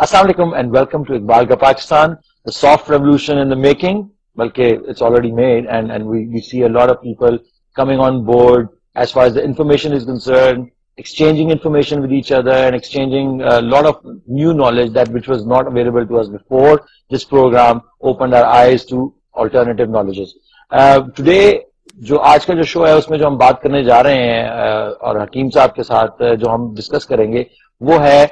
Assalamu alaikum and welcome to Iqbal Ka Pakistan, the soft revolution in the making. Balki it's already made, and we see a lot of people coming on board as far as the information is concerned, exchanging information with each other and exchanging a lot of new knowledge that which was not available to us before. This program opened our eyes to alternative knowledges. Today جو آج کا جو شو ہے اس میں جو ہم بات کرنے جا رہے ہیں اور حکیم صاحب کے ساتھ جو ہم ڈسکس کریں گے وہ ہے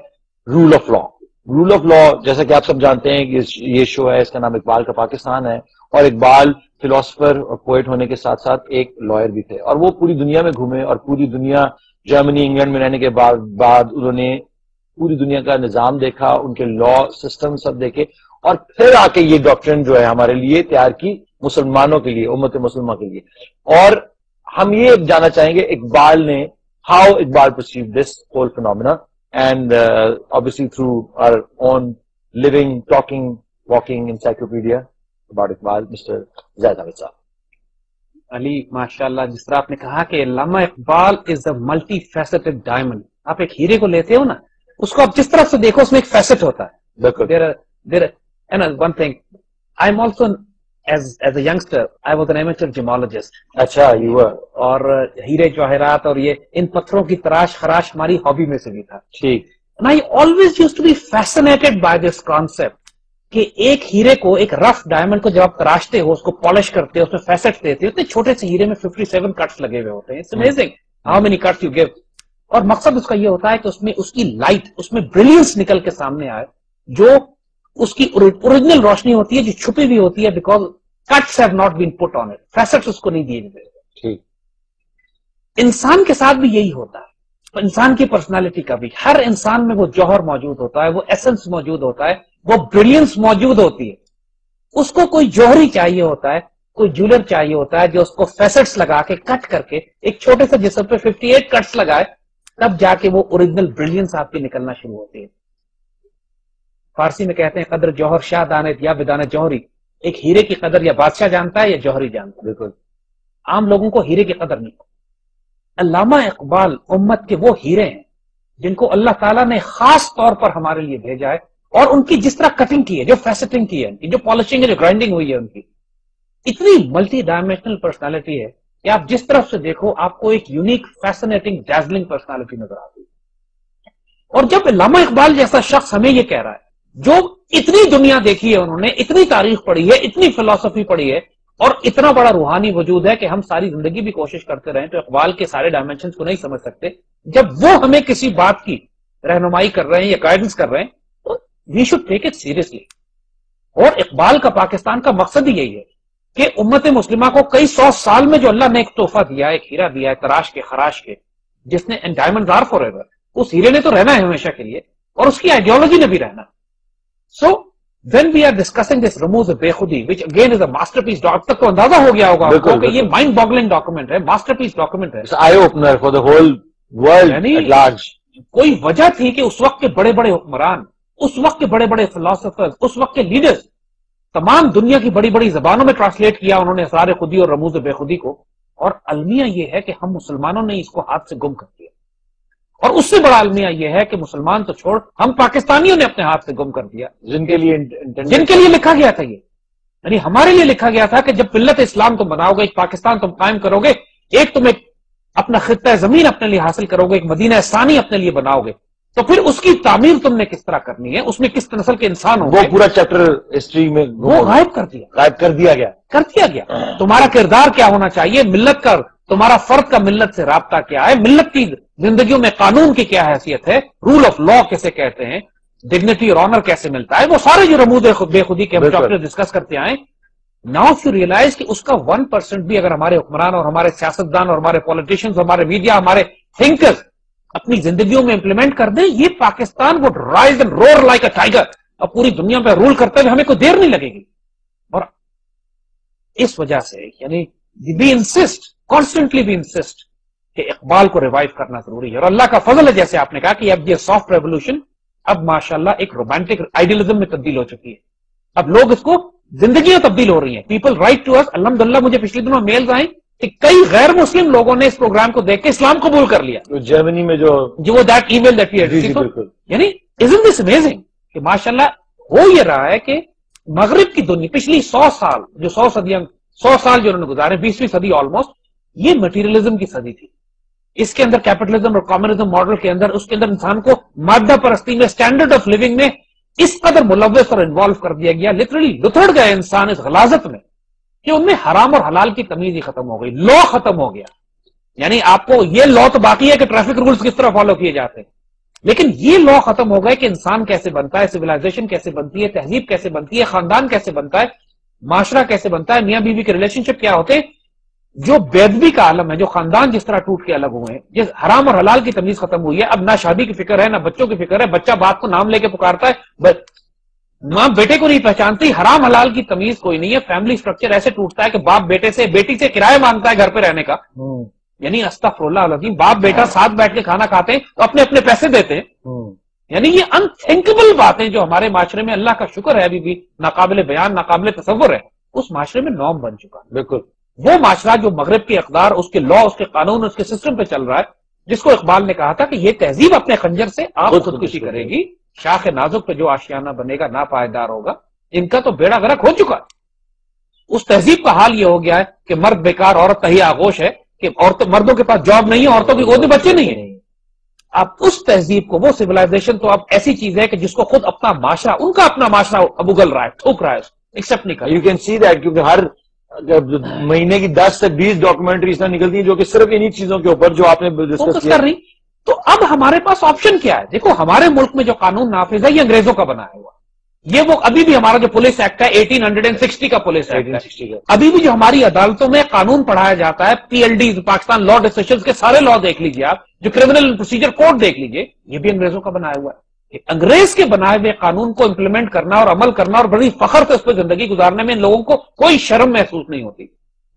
rule of law. Rule of law جیسا کہ آپ سب جانتے ہیں کہ یہ شو ہے، اس کا نام اقبال کا پاکستان ہے، اور اقبال فلاسفر اور پوئٹ ہونے کے ساتھ ساتھ ایک لائر بھی تھے، اور وہ پوری دنیا میں گھومے اور پوری دنیا جرمنی انگلینڈ میں رہنے کے بعد انہوں نے پوری دنیا کا نظام دیکھا، ان کے لا سسٹم سب دیکھے، اور پھر آ کے یہ ڈاکٹرن جو ہے ہمارے لیے تیار کی مسلمانوں کے لیے، امت مسلمہ کے لیے. اور ہم یہ جاننا چاہیں گے اقبال نے how Iqbal perceive this whole phenomena and obviously through our own living, talking, walking encyclopedia about Iqbal mister Zaid Hamid صاحب. علی ماشاءاللہ، جس طرح آپ نے کہا کہ علامہ اقبال از اے ملٹی فیسٹڈ ڈائمنڈ. آپ ایک ہیرے کو لیتے ہو نا، اس کو آپ جس طرح سے دیکھو اس میں ایک فیسٹ ہوتا ہے. بالکل. one thing, I'm also as a youngster I was an amateur gemologist. اچھا you were. اور ہیرے جواہرات اور یہ ان پتھروں کی تراش خراش ہماری ہابی میں سے بھی تھا. ٹھیک. And I always used to be fascinated by this concept کہ ایک ہیرے کو، ایک رف ڈائمنڈ کو جب آپ تراشتے ہو، اس کو پالش کرتے ہو، اس میں فیسٹ دیتے ہو، اتنے چھوٹے سے ہیرے میں 57 کٹس لگے ہوئے ہوتے ہیں. It's amazing how many cuts you give. اور مقصد اس کا یہ ہوتا ہے کہ اس میں اس کی لائٹ، اس میں بریلینس نکل کے سامنے آئے، جو اس کی اوریجنل روشنی ہوتی ہے جو چھپی ہوئی ہوتی ہے، because cuts have not been put on it, facets اس کو نہیں دیے گئے. ٹھیک. انسان کے ساتھ بھی یہی ہوتا ہے، انسان کی پرسنالٹی کا بھی، ہر انسان میں وہ جوہر موجود ہوتا ہے، وہ ایسنس موجود ہوتا ہے، وہ بریلینس موجود ہوتی ہے. اس کو کوئی جوہری چاہیے ہوتا ہے، کوئی جولر چاہیے ہوتا ہے جو اس کو فیسٹس لگا کے کٹ کر کے ایک چھوٹے سے جسم پہ 58 کٹس لگائے، تب جا کے وہ اوریجنل بریلینس آپ کی نکلنا شروع ہوتی ہے. فارسی میں کہتے ہیں قدر جوہر شاہ دانت یا بدان جوہری. ایک ہیرے کی قدر یا بادشاہ جانتا ہے یا جوہری جانتا ہے. بالکل. عام لوگوں کو ہیرے کی قدر نہیں. علامہ اقبال امت کے وہ ہیرے ہیں جن کو اللہ تعالیٰ نے خاص طور پر ہمارے لیے بھیجا ہے، اور ان کی جس طرح کٹنگ کی ہے، جو فیسٹنگ کی ہے، ان کی جو پالشنگ ہے، جو گرائنڈنگ ہوئی ہے، ان کی اتنی ملٹی ڈائمینشنل پرسنالٹی ہے کہ آپ جس طرف سے دیکھو آپ کو ایک یونیک فیسنیٹنگ ڈیزلنگ پرسنالٹی نظر آتی ہے. اور جب علامہ اقبال جیسا شخص ہمیں یہ کہہ رہا ہے، جو اتنی دنیا دیکھی ہے، انہوں نے اتنی تاریخ پڑھی ہے، اتنی فلسفی پڑھی ہے، اور اتنا بڑا روحانی وجود ہے کہ ہم ساری زندگی بھی کوشش کرتے رہیں تو اقبال کے سارے ڈائمینشنز کو نہیں سمجھ سکتے. جب وہ ہمیں کسی بات کی رہنمائی کر رہے ہیں یا گائیڈنس کر رہے ہیں تو we should take it seriously. اور اقبال کا پاکستان کا مقصد ہی یہی ہے کہ امت مسلمہ کو کئی سو سال میں جو اللہ نے ایک تحفہ دیا ہے، ایک ہیرا دیا ہے تراش کے خراش کے، جس نے ڈائمنڈز آر فار ایور، اس ہیرے نے تو رہنا ہے ہمیشہ کے لیے، اور اس کی آئیڈیالوجی نے بھی رہنا. So when we are discussing this رموز بے خودی which again is a masterpiece document، اب تک تو اندازہ ہو گیا ہوگا آپ کو کہ یہ مائنڈ باگلنگ ڈاکومنٹ ہے، ماسٹر پیس ڈاکومنٹ ہے، eye opener for the whole world at large. کوئی وجہ تھی کہ اس وقت کے بڑے بڑے حکمران، اس وقت کے بڑے بڑے فلاسفرز، اس وقت کے لیڈرز، تمام دنیا کی بڑی بڑی زبانوں میں ٹرانسلیٹ کیا انہوں نے اسرار خودی اور رموز بے خودی کو. اور المیہ یہ ہے کہ ہم مسلمانوں نے اس کو ہاتھ سے گم کر دیا، اور اس سے بڑا المیہ یہ ہے کہ مسلمان تو چھوڑ، ہم پاکستانیوں نے اپنے ہاتھ سے گم کر دیا، جن کے لیے لکھا گیا تھا. یہ یعنی ہمارے لیے لکھا گیا تھا کہ جب ملت اسلام تم بناؤ گے، ایک پاکستان تم قائم کرو گے، ایک تم ایک اپنا خطہ زمین اپنے لیے حاصل کرو گے، ایک مدینہ ثانی اپنے لیے بناؤ گے، تو پھر اس کی تعمیر تم نے کس طرح کرنی ہے، اس میں کس نسل کے انسان ہوں گے، وہ پورا چیپٹر ہسٹری میں وہ غائب کر دیا گیا. تمہارا کردار کیا ہونا چاہیے، ملت کا، تمہارا فرد کا ملت سے رابطہ کیا ہے، ملت کی زندگیوں میں قانون کی کیا حیثیت ہے، رول آف لا کیسے کہتے ہیں، ڈگنیٹی اور آنر کیسے ملتا ہے، وہ سارے جو رموز بے خودی کے ہم چیپٹر ڈسکس کرتے آئے. ناؤ یو ریئلائز کہ اس کا 1% بھی اگر ہمارے حکمران اور ہمارے سیاستدان اور ہمارے پولیٹیشنز، ہمارے میڈیا، ہمارے تھنکرز اپنی زندگیوں میں امپلیمنٹ کر دیں، یہ Pakistan would rise and roar like a tiger, اور پوری دنیا پہ رول کرتے ہوئے ہمیں کوئی دیر نہیں لگے گی. اور اس وجہ سے یعنی we insist, constantly we insist کہ اقبال کو ریوائیو کرنا ضروری ہے. اور اللہ کا فضل ہے، جیسے آپ نے کہا کہ اب یہ سافٹ ریولوشن اب ماشاءاللہ ایک رومانٹک آئیڈیلزم میں تبدیل ہو چکی ہے. اب لوگ اس کو زندگیاں تبدیل ہو رہی ہیں. پیپل رائٹ ٹو اس، الحمدللہ مجھے پچھلے دنوں میلز آئیں کہ کئی غیر مسلم لوگوں نے اس پروگرام کو دیکھ کے اسلام قبول کر لیا. جرمنی میں جو that email that we had, یعنی isn't this amazing کہ ماشاءاللہ ہو یہ رہا ہے کہ مغرب کی دنیا پچھلی 100 سال جو 100 سال جو انہوں نے گزارے، 20ویں صدی آلموسٹ، یہ مٹیریلزم کی صدی تھی. اس کے اندر کیپٹلزم اور کمیونزم ماڈل کے اندر اس کے اندر انسان کو مادہ پرستی میں، اسٹینڈرڈ آف لیونگ میں اس قدر ملوث اور انوالو کر دیا گیا، لٹرلی لتھڑ گئے انسان اس غلاظت میں کہ ان میں حرام اور حلال کی تمیز ہی ختم ہو گئی، لا ختم ہو گیا. یعنی آپ کو یہ لا تو باقی ہے کہ ٹریفک رولز کس طرح فالو کیے جاتے ہیں، لیکن یہ لا ختم ہو گئے کہ انسان کیسے بنتا ہے، سویلائزیشن کیسے بنتی ہے، تہذیب کیسے بنتی ہے، خاندان کیسے بنتا ہے، معاشرہ کیسے بنتا ہے، میاں بیوی کے ریلیشن شپ کیا ہوتے ہیں. جو بےدبی کا عالم ہے، جو خاندان جس طرح ٹوٹ کے الگ ہوئے ہیں، جس حرام اور حلال کی تمیز ختم ہوئی ہے. اب نہ شادی کی فکر ہے، نہ بچوں کی فکر ہے، بچہ باپ کو نام لے کے پکارتا ہے، ماں بیٹے کو نہیں پہچانتی، حرام حلال کی تمیز کوئی نہیں ہے. فیملی سٹرکچر ایسے ٹوٹتا ہے کہ باپ بیٹے سے، بیٹی سے کرایہ مانگتا ہے گھر پہ رہنے کا. یعنی استغفر اللہ العظیم، باپ بیٹا ساتھ بیٹھ کے کھانا کھاتے ہیں تو اپنے اپنے پیسے دیتے ہیں. یعنی یہ انتھنکبل باتیں جو ہمارے معاشرے میں، اللہ کا شکر ہے ابھی بھی ناقابل بیان، ناقابل تصور ہے، اس معاشرے میں نارم بن چکا. بالکل وہ معاشرہ جو مغرب کے اقدار، اس کے لا، اس کے قانون، اس کے سسٹم پہ چل رہا ہے، جس کو اقبال نے کہا تھا کہ یہ تہذیب اپنے خنجر سے آپ خودکشی کرے گی، شاخ نازک پہ جو آشیانہ بنے گا ناپائیدار ہوگا. ان کا تو بیڑا غرق ہو چکا ہے. اس تہذیب کا حال یہ ہو گیا ہے کہ مرد بیکار، عورت تہیا آغوش ہے، کہ مردوں کے پاس جاب نہیں ہے، عورتوں کی گود میں بچے نہیں ہیں. اب اس تہذیب کو، وہ سویلائزیشن تو اب ایسی چیز ہے کہ جس کو خود اپنا معاشرہ، ان کا اپنا معاشرہ اب اگل رہا ہے، ٹھوک رہا ہے، ایکسپٹ نہیں کر رہا. یو کین سی دیٹ، کیونکہ ہر مہینے کی 10 سے 20 ڈاکومنٹریز نکلتی ہیں جو کہ صرف انہی چیزوں کے اوپر جو آپ نے ڈسکس کیا کر رہی. تو اب ہمارے پاس آپشن کیا ہے؟ دیکھو ہمارے ملک میں جو قانون نافذ ہے یہ انگریزوں کا بنایا ہوا. یہ وہ ابھی بھی ہمارا جو پولیس ایکٹ ہے 1860 کا پولیس ایکٹ ہے، ابھی بھی جو ہماری عدالتوں میں قانون پڑھایا جاتا ہے، پی ایل ڈی پاکستان لا ڈیسیشنز کے سارے لا دیکھ لیجیے آپ، جو کرمنل پروسیجر کوڈ دیکھ لیجیے، یہ بھی انگریزوں کا بنایا ہوا ہے. انگریز کے بنائے ہوئے قانون کو امپلیمنٹ کرنا اور عمل کرنا اور بڑی فخر سے اس پہ زندگی گزارنے میں ان لوگوں کو کوئی شرم محسوس نہیں ہوتی.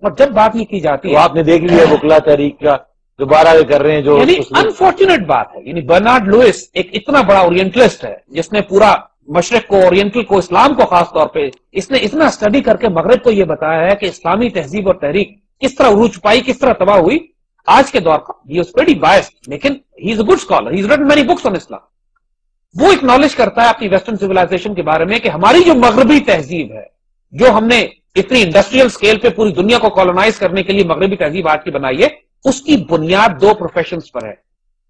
اور جب بات یہ کی جاتی ہے، آپ نے دیکھ لیا وکلا تحریک کا دوبارہ کر رہے ہیں جو یعنی انفارچونیٹ بات ہے. یعنی برنارڈ لوئس ایک اتنا بڑا اورینٹلسٹ ہے جس نے پورا مشرق کو، اورینٹل کو، اسلام کو خاص طور پہ اس نے اتنا اسٹڈی کر کے مغرب کو یہ بتایا ہے کہ اسلامی تہذیب اور تحریک کس طرح عروج پائی، کس طرح تباہ ہوئی. آج کے دور کا ہی از ویری بائسڈ، لیکن he is a good scholar, he is written many books on Islam. وہ اکنالج کرتا ہے اپنی ویسٹرن سویلائزیشن کے بارے میں کہ ہماری جو مغربی تہذیب ہے، جو ہم نے اتنی انڈسٹریل سکیل پہ پوری دنیا کو کالونائز کرنے کے لیے مغربی تہذیب آج کی بنائی ہے، اس کی بنیاد 2 پروفیشنز پر ہے،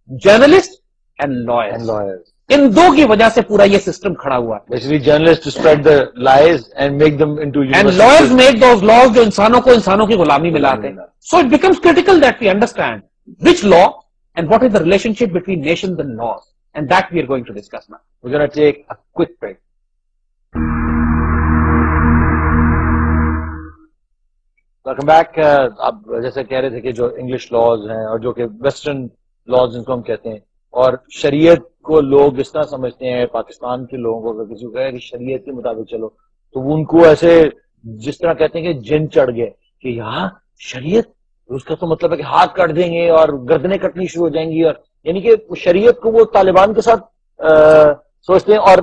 جرنلسٹ اینڈ لائر. ان 2 کی وجہ سے پورا یہ سسٹم کھڑا ہوا ہے. Basically journalists to spread the lies and make them into And lawyers make those laws جو انسانوں کو انسانوں کی غلامی میں لاتے ہیں. So it becomes critical that we understand which law and what is the relationship between nations and laws. And that we are going to discuss now. We're going to take a quick break. Welcome back. اب جیسے کہہ رہے تھے کہ جو English laws ہیں اور جو کہ ویسٹرن لاز جن کو ہم کہتے ہیں، اور شریعت کو لوگ اس طرح سمجھتے ہیں، پاکستان کے لوگوں کو اگر کسی کو کہے کہ شریعت کے مطابق چلو تو ان کو ایسے جس طرح کہتے ہیں کہ جن چڑھ گئے کہ یہاں شریعت، اس کا تو مطلب ہے کہ ہاتھ کاٹ دیں گے اور گردنیں کٹنی شروع ہو جائیں گی. اور یعنی کہ شریعت کو وہ طالبان کے ساتھ سوچتے ہیں، اور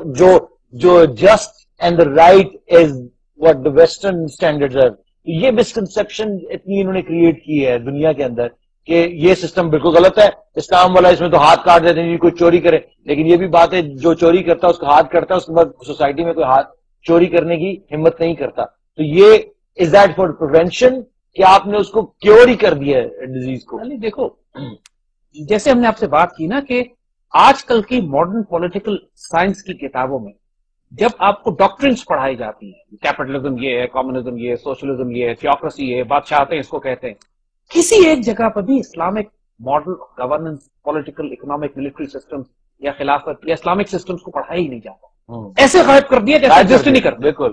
جو just and the right is what the western standards ہے. یہ مسکنسپشن اتنی انہوں نے کریٹ کی ہے دنیا کے اندر کہ یہ سسٹم بالکل غلط ہے. اسلام والا اس میں تو ہاتھ کاٹ دیتے ہیں کوئی چوری کرے، لیکن یہ بھی بات ہے جو چوری کرتا ہے اس کا ہاتھ کٹتا ہے، اس کے بعد سوسائٹی میں کوئی ہاتھ چوری کرنے کی ہمت نہیں کرتا. تو یہ از دیٹ فار پریونشن کہ آپ نے اس کو کیور ہی کر دیا ہے ڈیزیز کو. دیکھو جیسے ہم نے آپ سے بات کی نا کہ آج کل کی ماڈرن پولیٹیکل سائنس کی کتابوں میں جب آپ کو ڈاکٹرنز پڑھائی جاتی ہیں، کیپٹلزم یہ ہے، کمیونزم یہ ہے، سوشلزم یہ ہے، تھیوکریسی یہ ہے، بادشاہتیں اس کو کہتے ہیں، کسی ایک جگہ پر بھی Islamic model governance, political, economic, military system یا خلافت یا اسلامک سسٹمز کو پڑھایا ہی نہیں جاتا. ایسے غائب کر دیا جیسے ایگزسٹ نہیں کرتا. بالکل.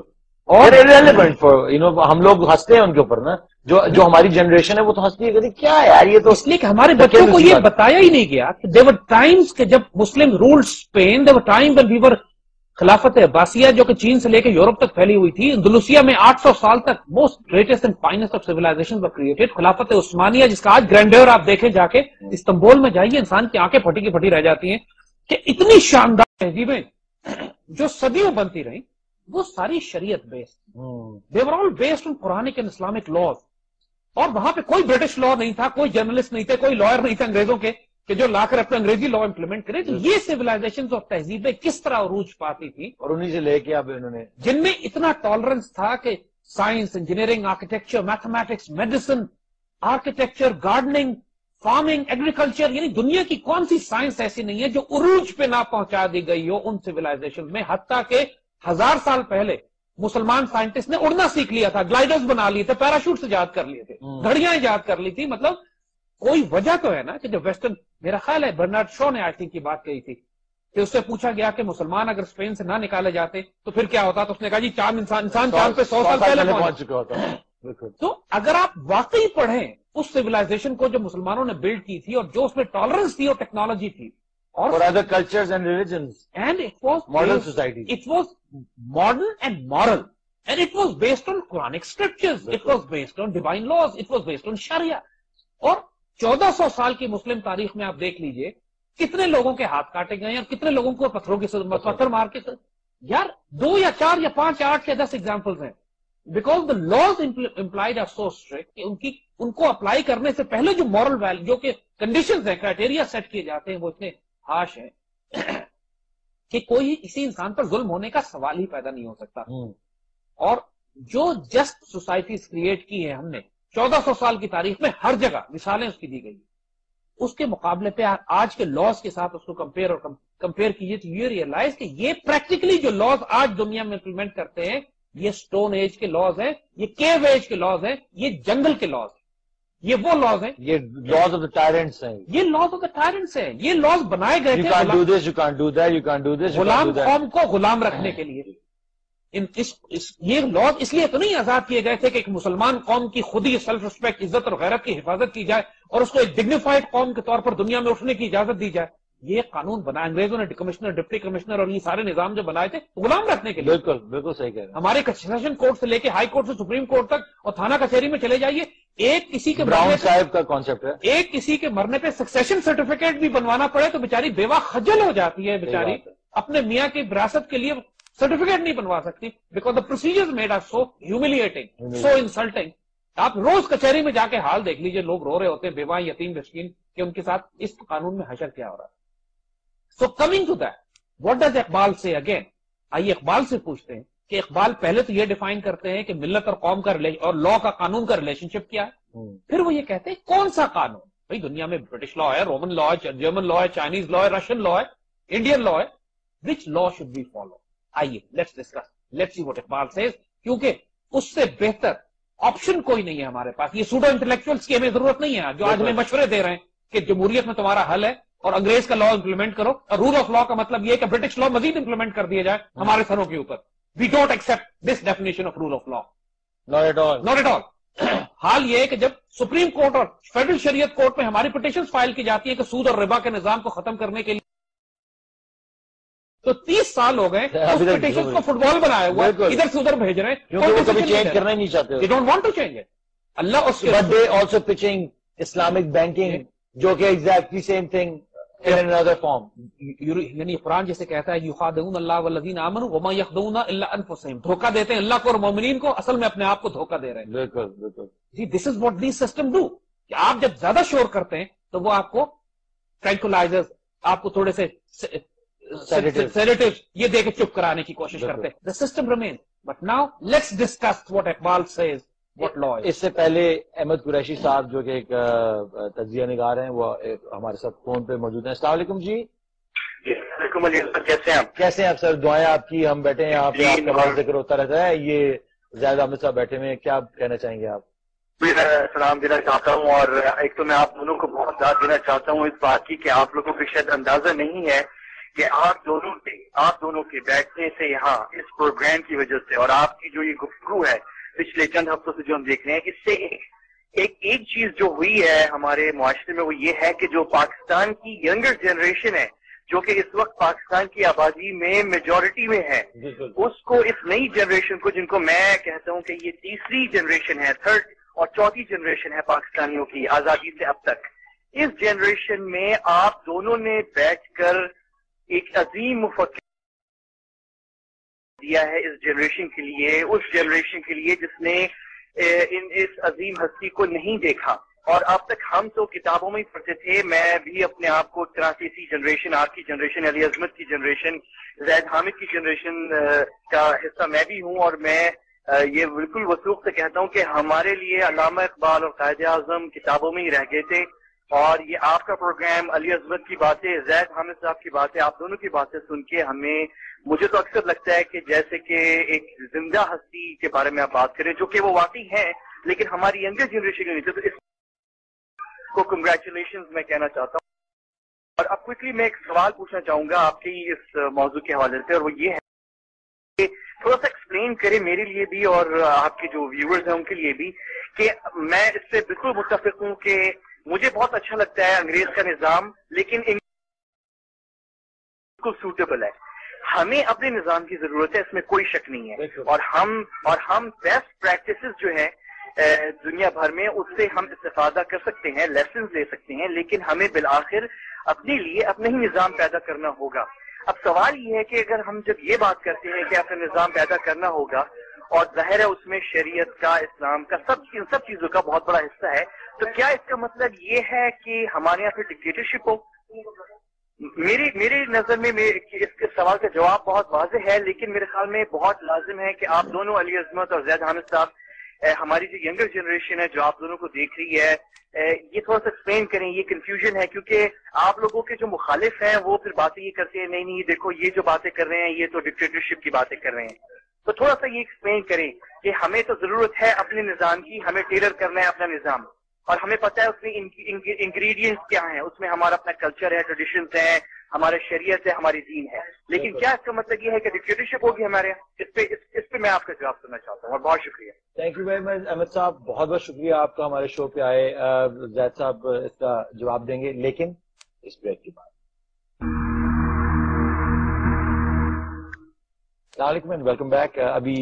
اور ہم لوگ ہنستے ہیں ان کے اوپر نا، جو ہماری جنریشن ہے وہ تو ہنستی ہے کہ کیا ہے یار یہ تو. اس لیے کہ ہمارے بچوں کو یہ بتایا ہی نہیں گیا کہ there were times کہ جب Muslim ruled Spain, there were times when we were خلافت عباسیہ جو کہ چین سے لے کے یورپ تک پھیلی ہوئی تھی، اندلوسیا میں 800 سال تک most greatest and finest of civilisation created. خلافت عثمانیہ جس کا آج گرینڈیور آپ دیکھیں جا کے استنبول میں جائیے، انسان کی آنکھیں پھٹی کی پھٹی رہ جاتی ہیں کہ اتنی شاندار تہذیبیں جو صدیوں بنتی رہیں وہ ساری شریعت based. they were all based on Quranic and Islamic laws. اور وہاں پہ کوئی برٹش لا نہیں تھا، کوئی جرنلسٹ نہیں تھے، کوئی لائر نہیں تھے انگریزوں کے کہ جو لا کر اپنا انگریزی لا امپلیمنٹ کرے. تو یہ سویلائزیشن اور تہذیبیں کس طرح عروج پاتی تھی, اور انہی سے لے کے اب انہوں نے, جن میں اتنا ٹالرنس تھا کہ science, engineering, architecture, mathematics, medicine, architecture, gardening, farming, agriculture, یعنی دنیا کی کون سی سائنس ایسی نہیں ہے جو عروج پہ نہ پہنچا دی گئی ہو ان سویلائزیشن میں. حتیٰ کہ 1000 سال پہلے مسلمان سائنٹسٹ نے اڑنا سیکھ لیا تھا, گلائڈرز بنا لیے تھے, پیراشوٹس ایجاد کر لیے تھے, گھڑیاں ایجاد کر لی تھی. مطلب کوئی وجہ تو ہے نا کہ جو ویسٹرن, میرا خیال ہے برنارڈ شو نے آئی تھنک کی بات کہی تھی کہ اس سے پوچھا گیا کہ مسلمان اگر اسپین سے نہ نکالے جاتے تو پھر کیا ہوتا, تو اس نے کہا جی چاند انسان چاند پہ 100 سال پہلے پہنچ چکا ہوتا. تو اگر آپ واقعی پڑھیں اس سویلائزیشن کو جو مسلمانوں نے بلڈ کی تھی اور جو اس میں ٹالرنس تھی اور ٹیکنالوجی تھی, اور other cultures and religions, and it was modern society, it was modern and moral, and it was based on Quranic scriptures, it was based on divine laws, it was based on sharia. اور 1400 سال کی مسلم تاریخ میں آپ دیکھ لیجئے کتنے لوگوں کے ہاتھ کاٹے گئے ہیں اور کتنے لوگوں کو پتھر مار کے, یار 2 یا 4 یا 5 یا 8 یا 10 ایگزامپلز ہیں. Because the laws employed are so strict کہ ان کو اپلائی کرنے سے پہلے جو مورل ویلو, جو کہ کنڈیشنز ہیں, کرائٹیریا سیٹ کیے جاتے ہیں, وہ اتنے ہارش ہیں کہ کوئی اسی انسان پر ظلم ہونے کا سوال ہی پیدا نہیں ہو سکتا. اور جو جسٹ سوسائٹیز کریٹ کی ہیں ہم نے 1400 سال کی تاریخ میں, ہر جگہ مثالیں اس کی دی گئی, اس کے مقابلے پہ آج کے لاز کے ساتھ اس کو کمپیئر کیجیے تو یہ ریئلائز کہ یہ پریکٹیکلی جو لاز آج دنیا میں امپلیمنٹ کرتے ہیں یہ سٹون ایج کے لاز ہیں, یہ کیو ایج کے لاز ہیں, یہ جنگل کے لاز ہیں, یہ وہ لاز ہیں, یہ لاز آف دا ٹائرنٹس ہیں, یہ لاز آف دا ٹائرنٹس ہیں. یہ لاز بنائے گئے تھے you can't do this, you can't do that, you can't do this, Ghulam قوم کو غلام رکھنے کے لیے. یہ لاز اس لیے تو نہیں آزاد کیے گئے تھے کہ ایک مسلمان قوم کی خودی سیلف ریسپیکٹ, عزت اور غیرت کی حفاظت کی جائے اور اس کو ایک ڈگنیفائڈ قوم کے طور پر دنیا میں اٹھنے کی اجازت دی جائے. یہ قانون بنا انگریزوں نے, کمشنر, ڈپٹی کمشنر اور یہ سارے نظام جو بنائے تھے غلام رکھنے کے لیے. بالکل بالکل صحیح کہہ رہے ہیں. ہمارے سیشن کورٹ سے لے کے ہائی کورٹ سے سپریم کورٹ تک اور تھانہ کچہری میں چلے جائیے, ایک کسی کے براؤن صاحب کا کانسیپٹ ہے, ایک کسی کے مرنے پہ سکسیشن سرٹیفکیٹ بھی بنوانا پڑے تو بیچاری بیوہ خجل ہو جاتی ہے, بیچاری اپنے میاں کی وراثت کے لیے سرٹیفکیٹ نہیں بنوا سکتی because the procedures made are so humiliating, so insulting. آپ روز کچہری میں جا کے حال دیکھ لیجئے, لوگ رو رہے ہوتے ہیں, بیوہ یتیم مسکین, کہ ان کے ساتھ اس قانون میں حشر کیا ہو رہا ہے. So coming to that, what does Iqbal سے اگین, آئیے اقبال سے پوچھتے ہیں کہ اقبال پہلے تو یہ ڈیفائن کرتے ہیں کہ ملت اور قوم کا اور لا کا قانون کا ریلیشن شپ کیا ہے, پھر وہ یہ کہتے ہیں کون سا قانون. بھائی دنیا میں برٹش لا ہے, رومن لا ہے, جرمن لا ہے, چائنیز لا ہے, رشین لا ہے, انڈین لا ہے, which law should be follow. آئیے let's discuss, let's see what Iqbal says, کیونکہ اس سے بہتر آپشن کوئی نہیں ہے ہمارے پاس. یہ سوڈو انٹلیکچوئلس کی ہمیں ضرورت نہیں ہے جو آج ہمیں مشورے دے رہے ہیں کہ جمہوریت میں تمہارا حل ہے اور انگریز کا لا امپلیمنٹ کرو, اور رول آف لا کا مطلب یہ کہ برٹش لا مزید امپلیمنٹ کر دیا جائے ہمارے سروں کے اوپر. We don't accept this definition of rule of law, not at all, not at all. حال یہ ہے کہ جب سپریم کورٹ اور فیڈرل شریعت کورٹ میں ہماری پٹیشن فائل کی جاتی ہے کہ سود اور ربا کے نظام کو ختم کرنے کے لیے, تو 30 سال ہو گئے اس پٹیشن کو فٹ بال بنایا ہوا ہے, ادھر سے ادھر بھیج رہے ہیں, کیونکہ وہ کبھی چینج کرنا ہی نہیں چاہتے. they don't want to change it. اللہ اس کے but they also pitching Islamic banking جو کہ exactly same thing in another form. یعنی قرآن جیسے کہتا ہے یخادعون اللہ والذین آمنوا وما یخدعون الا انفسهم, دھوکہ دیتے ہیں اللہ کو اور مومنین کو, اصل میں اپنے آپ کو دھوکہ دے رہے ہیں. بالکل بالکل. جی this is what these system do, کہ آپ جب زیادہ شور کرتے ہیں تو وہ آپ کو ٹرینکولائزرز, آپ کو تھوڑے سے سیڈیٹیوز یہ دے کے چپ کرانے کی کوشش کرتے ہیں. The system remains. But now let's discuss what Iqbal says, what law is. اس سے پہلے احمد قریشی صاحب جو کہ ایک تجزیہ نگار ہیں, وہ ہمارے ساتھ فون پہ موجود ہیں. السلام علیکم جی. وعلیکم السلام, کیسے ہیں آپ؟ کیسے ہیں آپ سر؟ دعائیں آپ کی, ہم بیٹھے ہیں یہاں پہ, آپ کا بڑا ذکر ہوتا رہتا ہے. یہ زید احمد صاحب بیٹھے ہوئے ہیں, کیا کہنا چاہیں گے آپ؟ سلام دینا چاہتا ہوں, اور ایک تو میں آپ دونوں کو بہت داد دینا چاہتا ہوں اس بات کی کہ آپ لوگوں کو شاید اندازہ نہیں ہے کہ آپ دونوں کے بیٹھنے سے یہاں اس پروگرام کی وجہ سے, اور آپ کی جو یہ گفتگو ہے پچھلے چند ہفتوں سے جو ہم دیکھ رہے ہیں, اس سے ایک چیز جو ہوئی ہے ہمارے معاشرے میں, وہ یہ ہے کہ جو پاکستان کی ینگر جنریشن ہے, جو کہ اس وقت پاکستان کی آبادی میں میجورٹی میں ہے, اس کو, اس نئی جنریشن کو, جن کو میں کہتا ہوں کہ یہ تیسری جنریشن ہے, تھرڈ اور چوتھی جنریشن ہے پاکستانیوں کی آزادی سے اب تک, اس جنریشن میں آپ دونوں نے بیٹھ کر ایک عظیم مفکر دیا ہے اس جنریشن کے لیے, اس جنریشن کے لیے جس نے اس عظیم ہستی کو نہیں دیکھا. اور اب تک ہم تو کتابوں میں ہی پڑھتے تھے. میں بھی اپنے آپ کو طرح سے اسی جنریشن، آپ کی جنریشن، علی عظمت کی جنریشن، زید حامد کی جنریشن کا حصہ میں بھی ہوں. اور میں یہ بالکل وثوق سے کہتا ہوں کہ ہمارے لیے علامہ اقبال اور قائد اعظم کتابوں میں ہی رہ گئے تھے. اور یہ آپ کا پروگرام، علی عظمت کی باتیں، زید حامد صاحب کی باتیں، آپ دونوں کی باتیں سن کے مجھے تو اکثر لگتا ہے کہ جیسے کہ ایک زندہ ہستی کے بارے میں آپ بات کریں، جو کہ وہ واقعی ہیں لیکن ہماری ینگر جنریشن نہیں تھی. تو اس کو کنگریچولیشن میں کہنا چاہتا ہوں. اور اب کوئکلی میں ایک سوال پوچھنا چاہوں گا آپ کی اس موضوع کے حوالے سے، اور وہ یہ ہے کہ تھوڑا سا ایکسپلین کریں میرے لیے بھی اور آپ کے جو ویورز ہیں ان کے لیے بھی، کہ میں اس سے بالکل متفق ہوں کہ مجھے بہت اچھا لگتا ہے انگریز کا نظام، لیکن بالکل سوٹیبل ہے. ہمیں اپنے نظام کی ضرورت ہے، اس میں کوئی شک نہیں ہے. اور ہم بیسٹ پریکٹسز جو ہیں دنیا بھر میں، اس سے ہم استفادہ کر سکتے ہیں، لیسنز لے سکتے ہیں، لیکن ہمیں بالآخر اپنے لیے اپنا ہی نظام پیدا کرنا ہوگا. اب سوال یہ ہے کہ اگر ہم جب یہ بات کرتے ہیں کہ اپنا نظام پیدا کرنا ہوگا، اور ظاہر ہے اس میں شریعت کا، اسلام کا، ان سب چیزوں کا بہت بڑا حصہ ہے، تو کیا اس کا مطلب یہ ہے کہ ہمارے یہاں پھر ڈکٹیٹرشپ ہو؟ میری نظر میں اس کے سوال کا جواب بہت واضح ہے، لیکن میرے خیال میں بہت لازم ہے کہ آپ دونوں، علی عظمت اور زید حامد صاحب، ہماری جو ینگر جنریشن ہے جو آپ دونوں کو دیکھ رہی ہے، یہ تھوڑا سا ایکسپلین کریں. یہ کنفیوژن ہے کیونکہ آپ لوگوں کے جو مخالف ہیں وہ پھر باتیں یہ کرتے ہیں، نہیں نہیں دیکھو یہ جو باتیں کر رہے ہیں یہ تو ڈکٹیٹرشپ کی باتیں کر رہے ہیں. تو تھوڑا سا یہ ایکسپلین کریں کہ ہمیں تو ضرورت ہے اپنے نظام کی، ہمیں ٹیلر کرنا ہے اپنا نظام، اور ہمیں پتہ ہے اس میں انگریڈینٹس کیا ہیں. اس میں ہمارا اپنا کلچر ہے، ٹریڈیشنز ہیں، ہمارے شریعت ہے، ہماری دین ہے. لیکن کیا اس کا مطلب یہ ہے کہ ڈکٹیٹرشپ ہوگی ہمارے یہاں؟ اس پہ میں آپ کا جواب سننا چاہتا ہوں. اور بہت شکریہ. Thank you very much Ahmed sahab, بہت بہت شکریہ آپ کا ہمارے شو پہ آئے. زید صاحب اس کا جواب دیں گے لیکن اس بریک کے بعد. السلام علیکم اینڈ ویلکم بیک. ابھی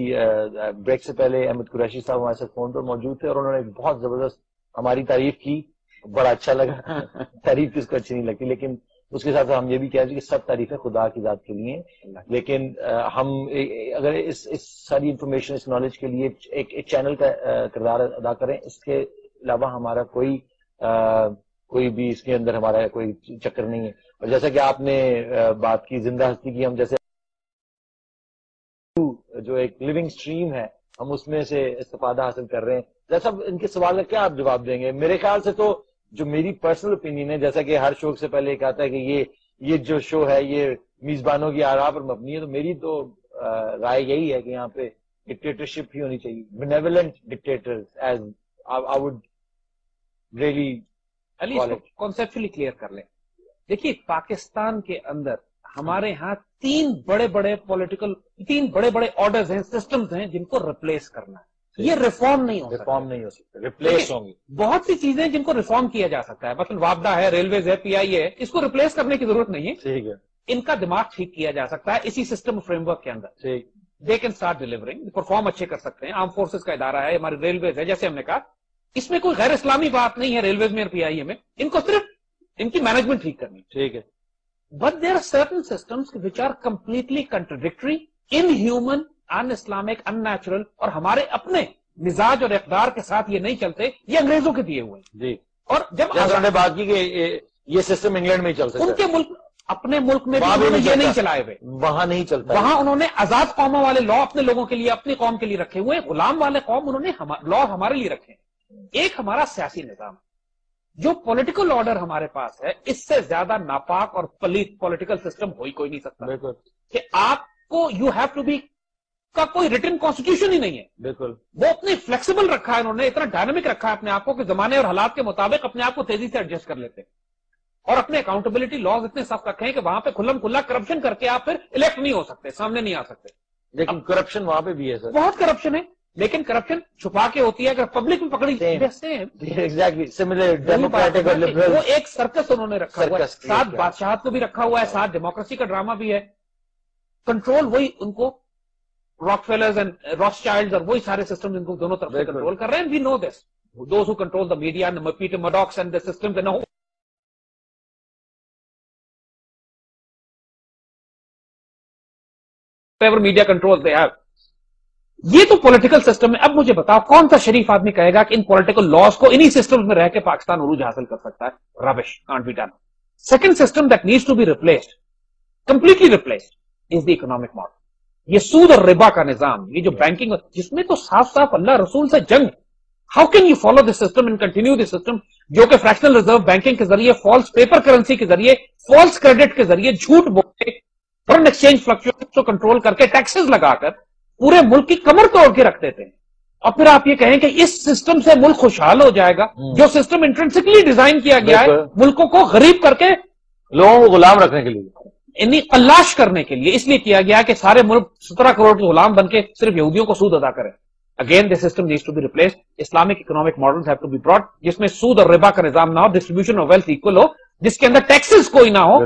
بریک سے پہلے احمد قریشی صاحب ہمارے ساتھ فون پر موجود تھے اور انہوں نے ایک بہت زبردست ہماری تعریف کی، بڑا اچھا لگا. تعریف کس کو اچھی نہیں لگتی، لیکن اس کے ساتھ ہم یہ بھی کہہ رہے کہ سب تعریفیں خدا کی ذات کے لیے، لیکن ہم اگر اس ساری انفارمیشن، اس نالج کے لیے ایک چینل کا کردار ادا کریں، اس کے علاوہ ہمارا کوئی بھی اس کے اندر ہمارا کوئی چکر نہیں ہے. اور جیسا کہ آپ نے بات کی زندہ ہستی کی، ہم جیسے جو ایک لیونگ سٹریم ہے ہم اس میں سے استفادہ حاصل کر رہے ہیں. جیسا ان کے سوال کا کیا آپ جواب دیں گے؟ میرے خیال سے تو جو میری پرسنل اوپینین ہے، جیسا کہ ہر شو سے پہلے ایک آتا ہے کہ یہ جو شو ہے یہ میزبانوں کی آراء پر مبنی ہے، تو میری تو رائے یہی ہے کہ یہاں پہ ڈکٹیٹرشپ ہی ہونی چاہیے، benevolent dictator as I would really conceptually clear کر لیں. دیکھیے پاکستان کے اندر ہمارے ہاں تین بڑے بڑے آرڈرز ہیں، سسٹمز ہیں جن کو ریپلیس کرنا ہے. یہ ریفارم نہیں ہو سکتا، ریپلیس ہوں گی. بہت سی چیزیں جن کو ریفارم کیا جا سکتا ہے، مثلا وابدہ ہے، ریلویز ہے، پی آئی ہے، اس کو ریپلیس کرنے کی ضرورت نہیں ہے. ٹھیک ہے، ان کا دماغ ٹھیک کیا جا سکتا ہے اسی سسٹم فریم ورک کے اندر. ٹھیک، they can start delivering, perform اچھے کر سکتے ہیں. آرم فورسز کا ادارہ ہے، ہماری ریلویز ہے، جیسے ہم نے کہا اس میں کوئی غیر اسلامی بات نہیں ہے. ریلویز میں اور پی آئی اے میں ان کو صرف ان کی مینجمنٹ ٹھیک کرنی. ٹھیک ہے. But there are certain systems which are completely contradictory, inhuman, un-Islamic, unnatural, اور ہمارے اپنے مزاج اور اقدار کے ساتھ یہ نہیں چلتے. یہ انگریزوں کے دیے ہوئے ہیں. جی. اور جب ہم نے بات کی کہ یہ سسٹم انگلینڈ میں ہی چل سکتا ہے، ان کے ملک، اپنے ملک میں بھی انہوں نے یہ نہیں چلائے ہوئے، وہاں نہیں چلتا. وہاں انہوں نے آزاد قوموں والے لا اپنے لوگوں کے لیے، اپنی قوم کے لیے رکھے ہوئے. غلام والے قوم انہوں نے لا ہمارے لیے رکھے. ایک ہمارا سیاسی نظام، جو پولیٹیکل آرڈر ہمارے پاس ہے، اس سے زیادہ ناپاک اور پلیت پولیٹیکل سسٹم ہو ہی کوئی نہیں سکتا. بالکل. کہ آپ کو یو ہیو ٹو بی کا کوئی ریٹن کانسٹیٹیوشن ہی نہیں ہے. بالکل. وہ اتنی فلیکسیبل رکھا ہے، انہوں نے اتنا ڈائنامک رکھا ہے اپنے آپ کو کہ زمانے اور حالات کے مطابق اپنے آپ کو تیزی سے ایڈجسٹ کر لیتے ہیں. اور اپنے اکاؤنٹیبلٹی لاز اتنے سخت رکھے ہیں کہ وہاں پہ کھلم کھلا کرپشن کر کے آپ پھر الیکٹ نہیں ہو سکتے، سامنے نہیں آ سکتے. لیکن کرپشن وہاں پہ بھی ہے سر، بہت کرپشن ہے، لیکن کرپشن چھپا کے ہوتی ہے. اگر پبلک میں پکڑی ایگزیکٹلی سملر ڈیموکریٹک اور لبرل، وہ ایک سرکس انہوں نے رکھا ہوا ہے، ساتھ بادشاہت کو بھی رکھا ہوا ہے، ساتھ ڈیموکریسی کا ڈرامہ بھی ہے. کنٹرول وہی ان کو Rockefellers and Rothschilds اور وہی سارے سسٹم ان کو دونوں طرف سے کنٹرول کر رہے ہیں. We know this, those who control the media, Peter Maddox and the system, whatever media controls they have. یہ تو پولیٹیکل سسٹم ہے. اب مجھے بتاؤ کون سا شریف آدمی کہے گا کہ ان پولیٹیکل لاس کو انہی سسٹم میں رہ کے پاکستان عروج حاصل کر سکتا ہے؟ Rubbish, can't be done. Second system that needs to be replaced, completely replaced, is the economic model. یہ سود اور ربا کا نظام, یہ جو بینکنگ, جس میں تو صاف صاف اللہ رسول سے جنگ. How can you follow this system and continue this system جو کہ فریکشنل ریزرو بینکنگ کے ذریعے, فالس پیپر کرنسی کے ذریعے, فالس کریڈٹ کے ذریعے, جھوٹ بول کے, فارن ایکسچینج فلکچویشن کو کنٹرول کر کے, ٹیکسز لگا کر پورے ملک کی کمر توڑ کے رکھ دیتے ہیں. اور پھر آپ یہ کہیں کہ اس سسٹم سے ملک خوشحال ہو جائے گا, جو سسٹم انٹرنسکلی ڈیزائن کیا گیا ہے ملکوں کو غریب کر کے, لوگوں کو غلام رکھنے کے لیے, یعنی تلاش کرنے کے لیے, اس لیے کیا گیا کہ سارے ملک 17 کروڑ کے غلام بن کے صرف یہودیوں کو سود ادا کریں. Again this system needs to be replaced. Islamic economic models have to be brought, جس میں سود اور ربا کا نظام نہ ہو, ڈسٹریبیوشن آف ویلتھ ایکول ہو, جس کے اندر ٹیکسز کوئی نہ ہو.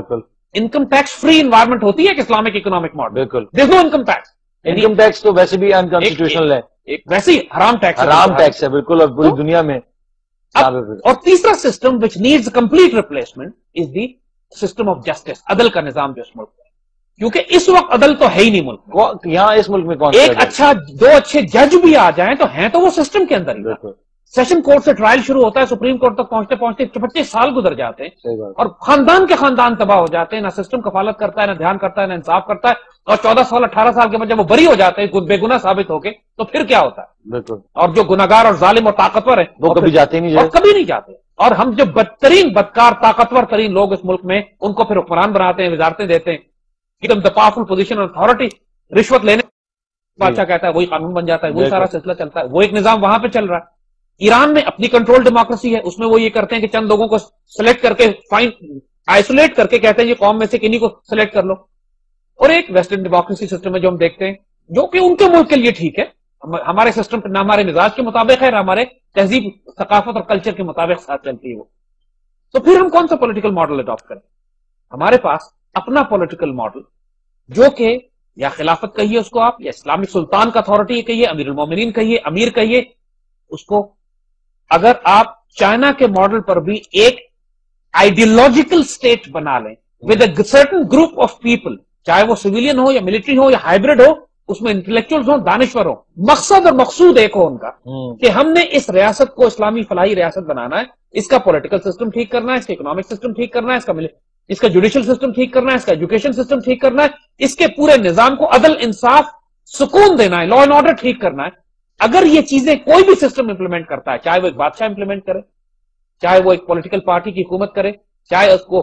انکم ٹیکس فری انوائرمنٹ ہوتی ہے کہ اسلامک اکنامک ماڈل, بالکل there no income tax. Income tax تو ویسے بھی انکانسٹیٹیوشنل ہے, ویسے ہی حرام ٹیکس, حرام ٹیکس ہے بالکل, اور پوری دنیا میں. اور تیسرا system which needs complete replacement is the system of justice, عدل کا نظام جو اس ملک میں, کیونکہ اس وقت عدل تو ہے ہی نہیں ملک میں. یہاں اس ملک میں کون ایک اچھا, دو اچھے جج بھی آ جائیں تو ہیں تو وہ سسٹم کے اندر ہی. سیشن کورٹ سے ٹرائل شروع ہوتا ہے, سپریم کورٹ تک پہنچتے پہنچتے 25 سال گزر جاتے ہیں, اور خاندان کے خاندان تباہ ہو جاتے ہیں. نہ سسٹم کفالت کرتا ہے, نہ دھیان کرتا ہے, نہ انصاف کرتا ہے. اور 14 سال 18 سال کے بعد جب وہ بری ہو جاتے ہیں بے گناہ ثابت ہو کے, تو پھر کیا ہوتا ہے؟ بالکل. اور جو گناہگار اور ظالم اور طاقتور ہیں وہ کبھی جاتے نہیں, اور کبھی نہیں جاتے. اور ہم جو بدترین, بدکار, طاقتور ترین لوگ اس ملک میں, ان کو پھر حکمران بناتے ہیں, وزارتیں دیتے ہیں, ایک دا پاورفل پوزیشن اتھارٹی. رشوت لینے بادشاہ کہتا ہے وہی قانون بن جاتا ہے, وہی سارا سلسلہ چلتا ہے. وہ ایک نظام وہاں پہ چل رہا ہے. ایران میں اپنی کنٹرول ڈیموکریسی ہے, اس میں وہ یہ کرتے ہیں کہ چند لوگوں کو سلیکٹ کر کے, آئسولیٹ کر کے کہتے ہیں یہ قوم میں سے کنہیں کو سلیکٹ کر لو. اور ایک ویسٹرن ڈیموکریسی سسٹم ہے جو ہم دیکھتے ہیں, جو کہ ان کے ملک کے لیے ٹھیک ہے. ہمارے سسٹم نہ ہمارے مزاج کے مطابق ہے, نہ ہمارے تہذیب, ثقافت اور کلچر کے مطابق ساتھ چلتی ہے وہ. تو پھر ہم کون سا پولیٹیکل ماڈل اڈاپٹ کریں؟ ہمارے پاس اپنا پولیٹیکل ماڈل, جو کہ یا خلافت کہیے اس کو آپ, یا اسلامک سلطان کا اتھارٹی کہیے, امیر المومنین کہیے, امیر کہیے اس کو. اگر آپ چائنا کے ماڈل پر بھی ایک آئیڈیولوجیکل اسٹیٹ بنا لیں with a certain group of people, چاہے وہ سویلین ہو یا ملٹری ہو یا ہائبرڈ ہو, اس میں انٹلیکچوئلز ہوں, دانشور ہوں, مقصد اور مقصود ایک ہو ان کا کہ ہم نے اس ریاست کو اسلامی فلاحی ریاست بنانا ہے, اس کا پولیٹیکل سسٹم ٹھیک کرنا ہے, اس کا اکنامک سسٹم ٹھیک کرنا ہے, اس کا جوڈیشل سسٹم ٹھیک کرنا ہے, اس کا ایجوکیشن سسٹم ٹھیک کرنا ہے, اس کے پورے نظام کو عدل, انصاف, سکون دینا ہے, لا اینڈ آرڈر ٹھیک کرنا ہے. اگر یہ چیزیں کوئی بھی سسٹم امپلیمنٹ کرتا ہے, چاہے وہ ایک بادشاہ امپلیمنٹ کرے, چاہے وہ ایک پولیٹیکل پارٹی کی حکومت کرے, چاہے اس کو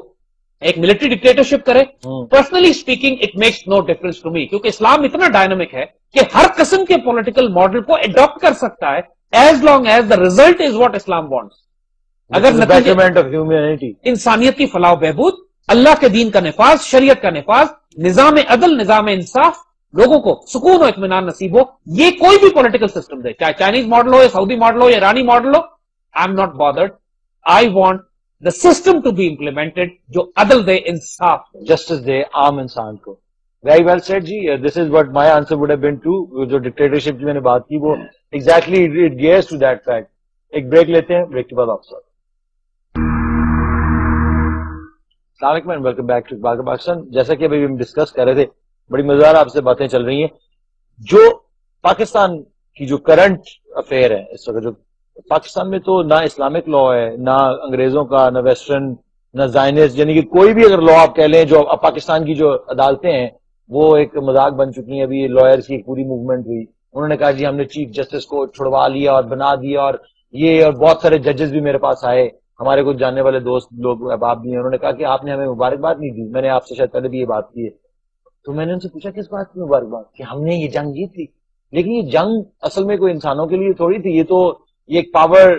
ایک ملٹری ڈکٹیٹرشپ کرے, personally speaking it makes no difference to me, کیونکہ اسلام اتنا ڈائنامک ہے کہ ہر قسم کے پولیٹیکل ماڈل کو اڈاپٹ کر سکتا ہے, as long as the result is what Islam wants. اگر انسانیت کی فلاح و بہبود, اللہ کے دین کا نفاذ, شریعت کا نفاذ, نظام عدل, نظام انصاف, لوگوں کو سکون و اطمینان نصیب ہو, یہ کوئی بھی پولیٹیکل سسٹم دے, چاہے چائنیز ماڈل ہو یا سعودی ماڈل ہو یا ایرانی ماڈل ہو, I am not bothered. I want the system to be implemented جو عدل دے, انصاف, جسٹس دے عام انسان کو. ویری ویل سیڈ جی, this is what my answer would have been too. جو ڈکٹیٹرشپ کی میں نے بات کی وہ exactly it gears to that fact. ایک بریک لیتے ہیں, بریک کے بعد آپ سر. السلام علیکم and welcome back to Iqbal کا پاکستان. جیسا کہ ابھی ہم ڈسکس کر رہے تھے, بڑی مزیدار آپ سے باتیں چل رہی ہیں. جو پاکستان کی جو کرنٹ افیئر ہے اس وقت, جو پاکستان میں تو نہ اسلامک لا ہے, نہ انگریزوں کا, نہ ویسٹرن, نہ زائنسٹ, یعنی کہ کوئی بھی اگر لا آپ کہہ لیں, جو پاکستان کی جو عدالتیں ہیں وہ ایک مذاق بن چکی ہیں. ابھی لائرز کی ایک پوری موومنٹ ہوئی, انہوں نے کہا جی ہم نے چیف جسٹس کو چھڑوا لیا اور بنا دیا, اور یہ, اور بہت سارے ججز بھی میرے پاس آئے, ہمارے کچھ جاننے والے دوست لوگ احباب بھی ہیں, انہوں نے کہا کہ آپ نے ہمیں مبارکباد نہیں دی. میں نے آپ سے شاید پہلے بھی یہ بات کی ہے, تو میں نے ان سے پوچھا کس بات کی مبارکباد, کہ ہم نے یہ جنگ جیت لی. لیکن یہ جنگ اصل میں کوئی انسانوں کے لیے تھوڑی تھی, یہ تو یہ ایک پاور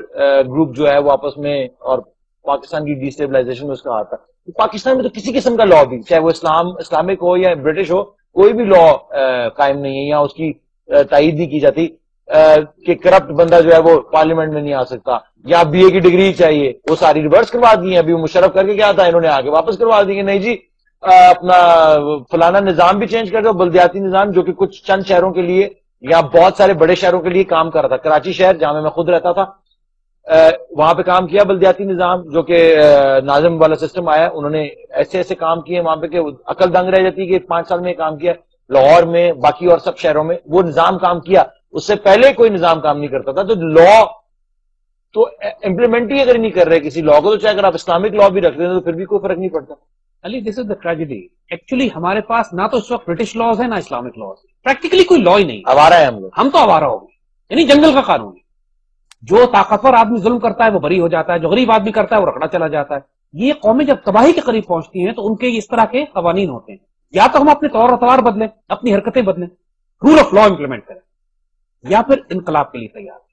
گروپ جو ہے وہ آپس میں, اور پاکستان کی ڈیسٹیبلائزیشن میں اس کا ہاتھ تھا. پاکستان میں تو کسی قسم کا لا بھی, چاہے وہ اسلامک ہو یا برٹش ہو, کوئی بھی لا قائم نہیں ہے, یا اس کی تائید نہیں کی جاتی کہ کرپٹ بندہ جو ہے وہ پارلیمنٹ میں نہیں آ سکتا, یا بی اے کی ڈگری چاہیے, وہ ساری ریورس کروا دی ہیں. ابھی وہ مشرف کر کے کیا تھا, انہوں نے آگے واپس کروا دی کہ نہیں جی اپنا فلانا نظام بھی چینج کر دو, بلدیاتی نظام, جو کہ کچھ چند شہروں کے لیے یا بہت سارے بڑے شہروں کے لیے کام کر رہا تھا. کراچی شہر جہاں میں خود رہتا تھا, وہاں پہ کام کیا بلدیاتی نظام, جو کہ ناظم والا سسٹم آیا, انہوں نے ایسے ایسے کام کیے وہاں پہ کہ عقل دنگ رہ جاتی کہ 5 سال میں کام کیا. لاہور میں, باقی اور سب شہروں میں وہ نظام کام کیا. اس سے پہلے کوئی نظام کام نہیں کرتا تھا. تو لا تو امپلیمنٹ ہی اگر نہیں کر رہے کسی لا کو، تو چاہے اگر آپ اسلامک لا بھی رکھتے ہیں تو پھر بھی کوئی فرق نہیں پڑتا. علی دس از دا ٹریجڈی. ایکچولی ہمارے پاس نہ تو اس وقت برٹش لاز ہے نہ اسلامک لاز، پریکٹیکلی کوئی لا ہی نہیں. آوارہ ہے ہم لوگ، ہم تو آوارہ ہو گئے، یعنی جنگل کا قانون ہے. جو طاقتور آدمی ظلم کرتا ہے وہ بری ہو جاتا ہے، جو غریب آدمی کرتا ہے وہ رکڑا چلا جاتا ہے. یہ قومیں جب تباہی کے قریب پہنچتی ہیں تو ان کے اس طرح کے قوانین ہوتے ہیں. یا تو ہم اپنے طور اتوار بدلیں، اپنی حرکتیں بدلیں، رول آف لا امپلیمنٹ کریں، یا پھر انقلاب کے لیے تیار ہیں.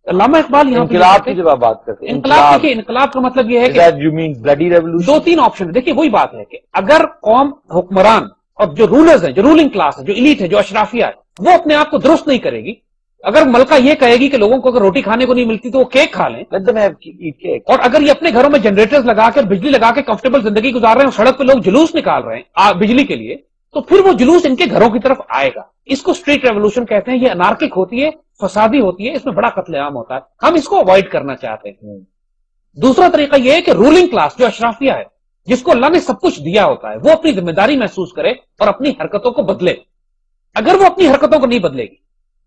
علامہ اقبال یہاں انقلاب کی جب آپ بات کرتے ہیں، انقلاب دیکھیے، انقلاب کا مطلب یہ ہے کہ دو تین آپشن. دیکھیے وہی بات ہے کہ اگر قوم، حکمران اور جو رولرز ہیں، جو رولنگ کلاس ہے، جو ایلیٹ ہے، جو اشرافیہ ہے، وہ اپنے آپ کو درست نہیں کرے گی. اگر ملکہ یہ کہے گی کہ لوگوں کو اگر روٹی کھانے کو نہیں ملتی تو وہ کیک کھا لیں، اور اگر یہ اپنے گھروں میں جنریٹرز لگا کے بجلی لگا کے کمفرٹیبل زندگی گزار رہے ہیں، سڑک پہ لوگ جلوس نکال رہے ہیں بجلی کے لیے، تو پھر وہ جلوس ان کے گھروں کی طرف آئے گا. اس کو اسٹریٹ ریولوشن کہتے ہیں. یہ انارکک ہوتی ہے، فسادی ہوتی ہے، اس میں بڑا قتل عام ہوتا ہے. ہم اس کو اوائڈ کرنا چاہتے ہیں. دوسرا طریقہ یہ ہے کہ رولنگ کلاس جو اشرافیہ ہے، جس کو اللہ نے سب کچھ دیا ہوتا ہے، وہ اپنی ذمہ داری محسوس کرے اور اپنی حرکتوں کو بدلے. اگر وہ اپنی حرکتوں کو نہیں بدلے گی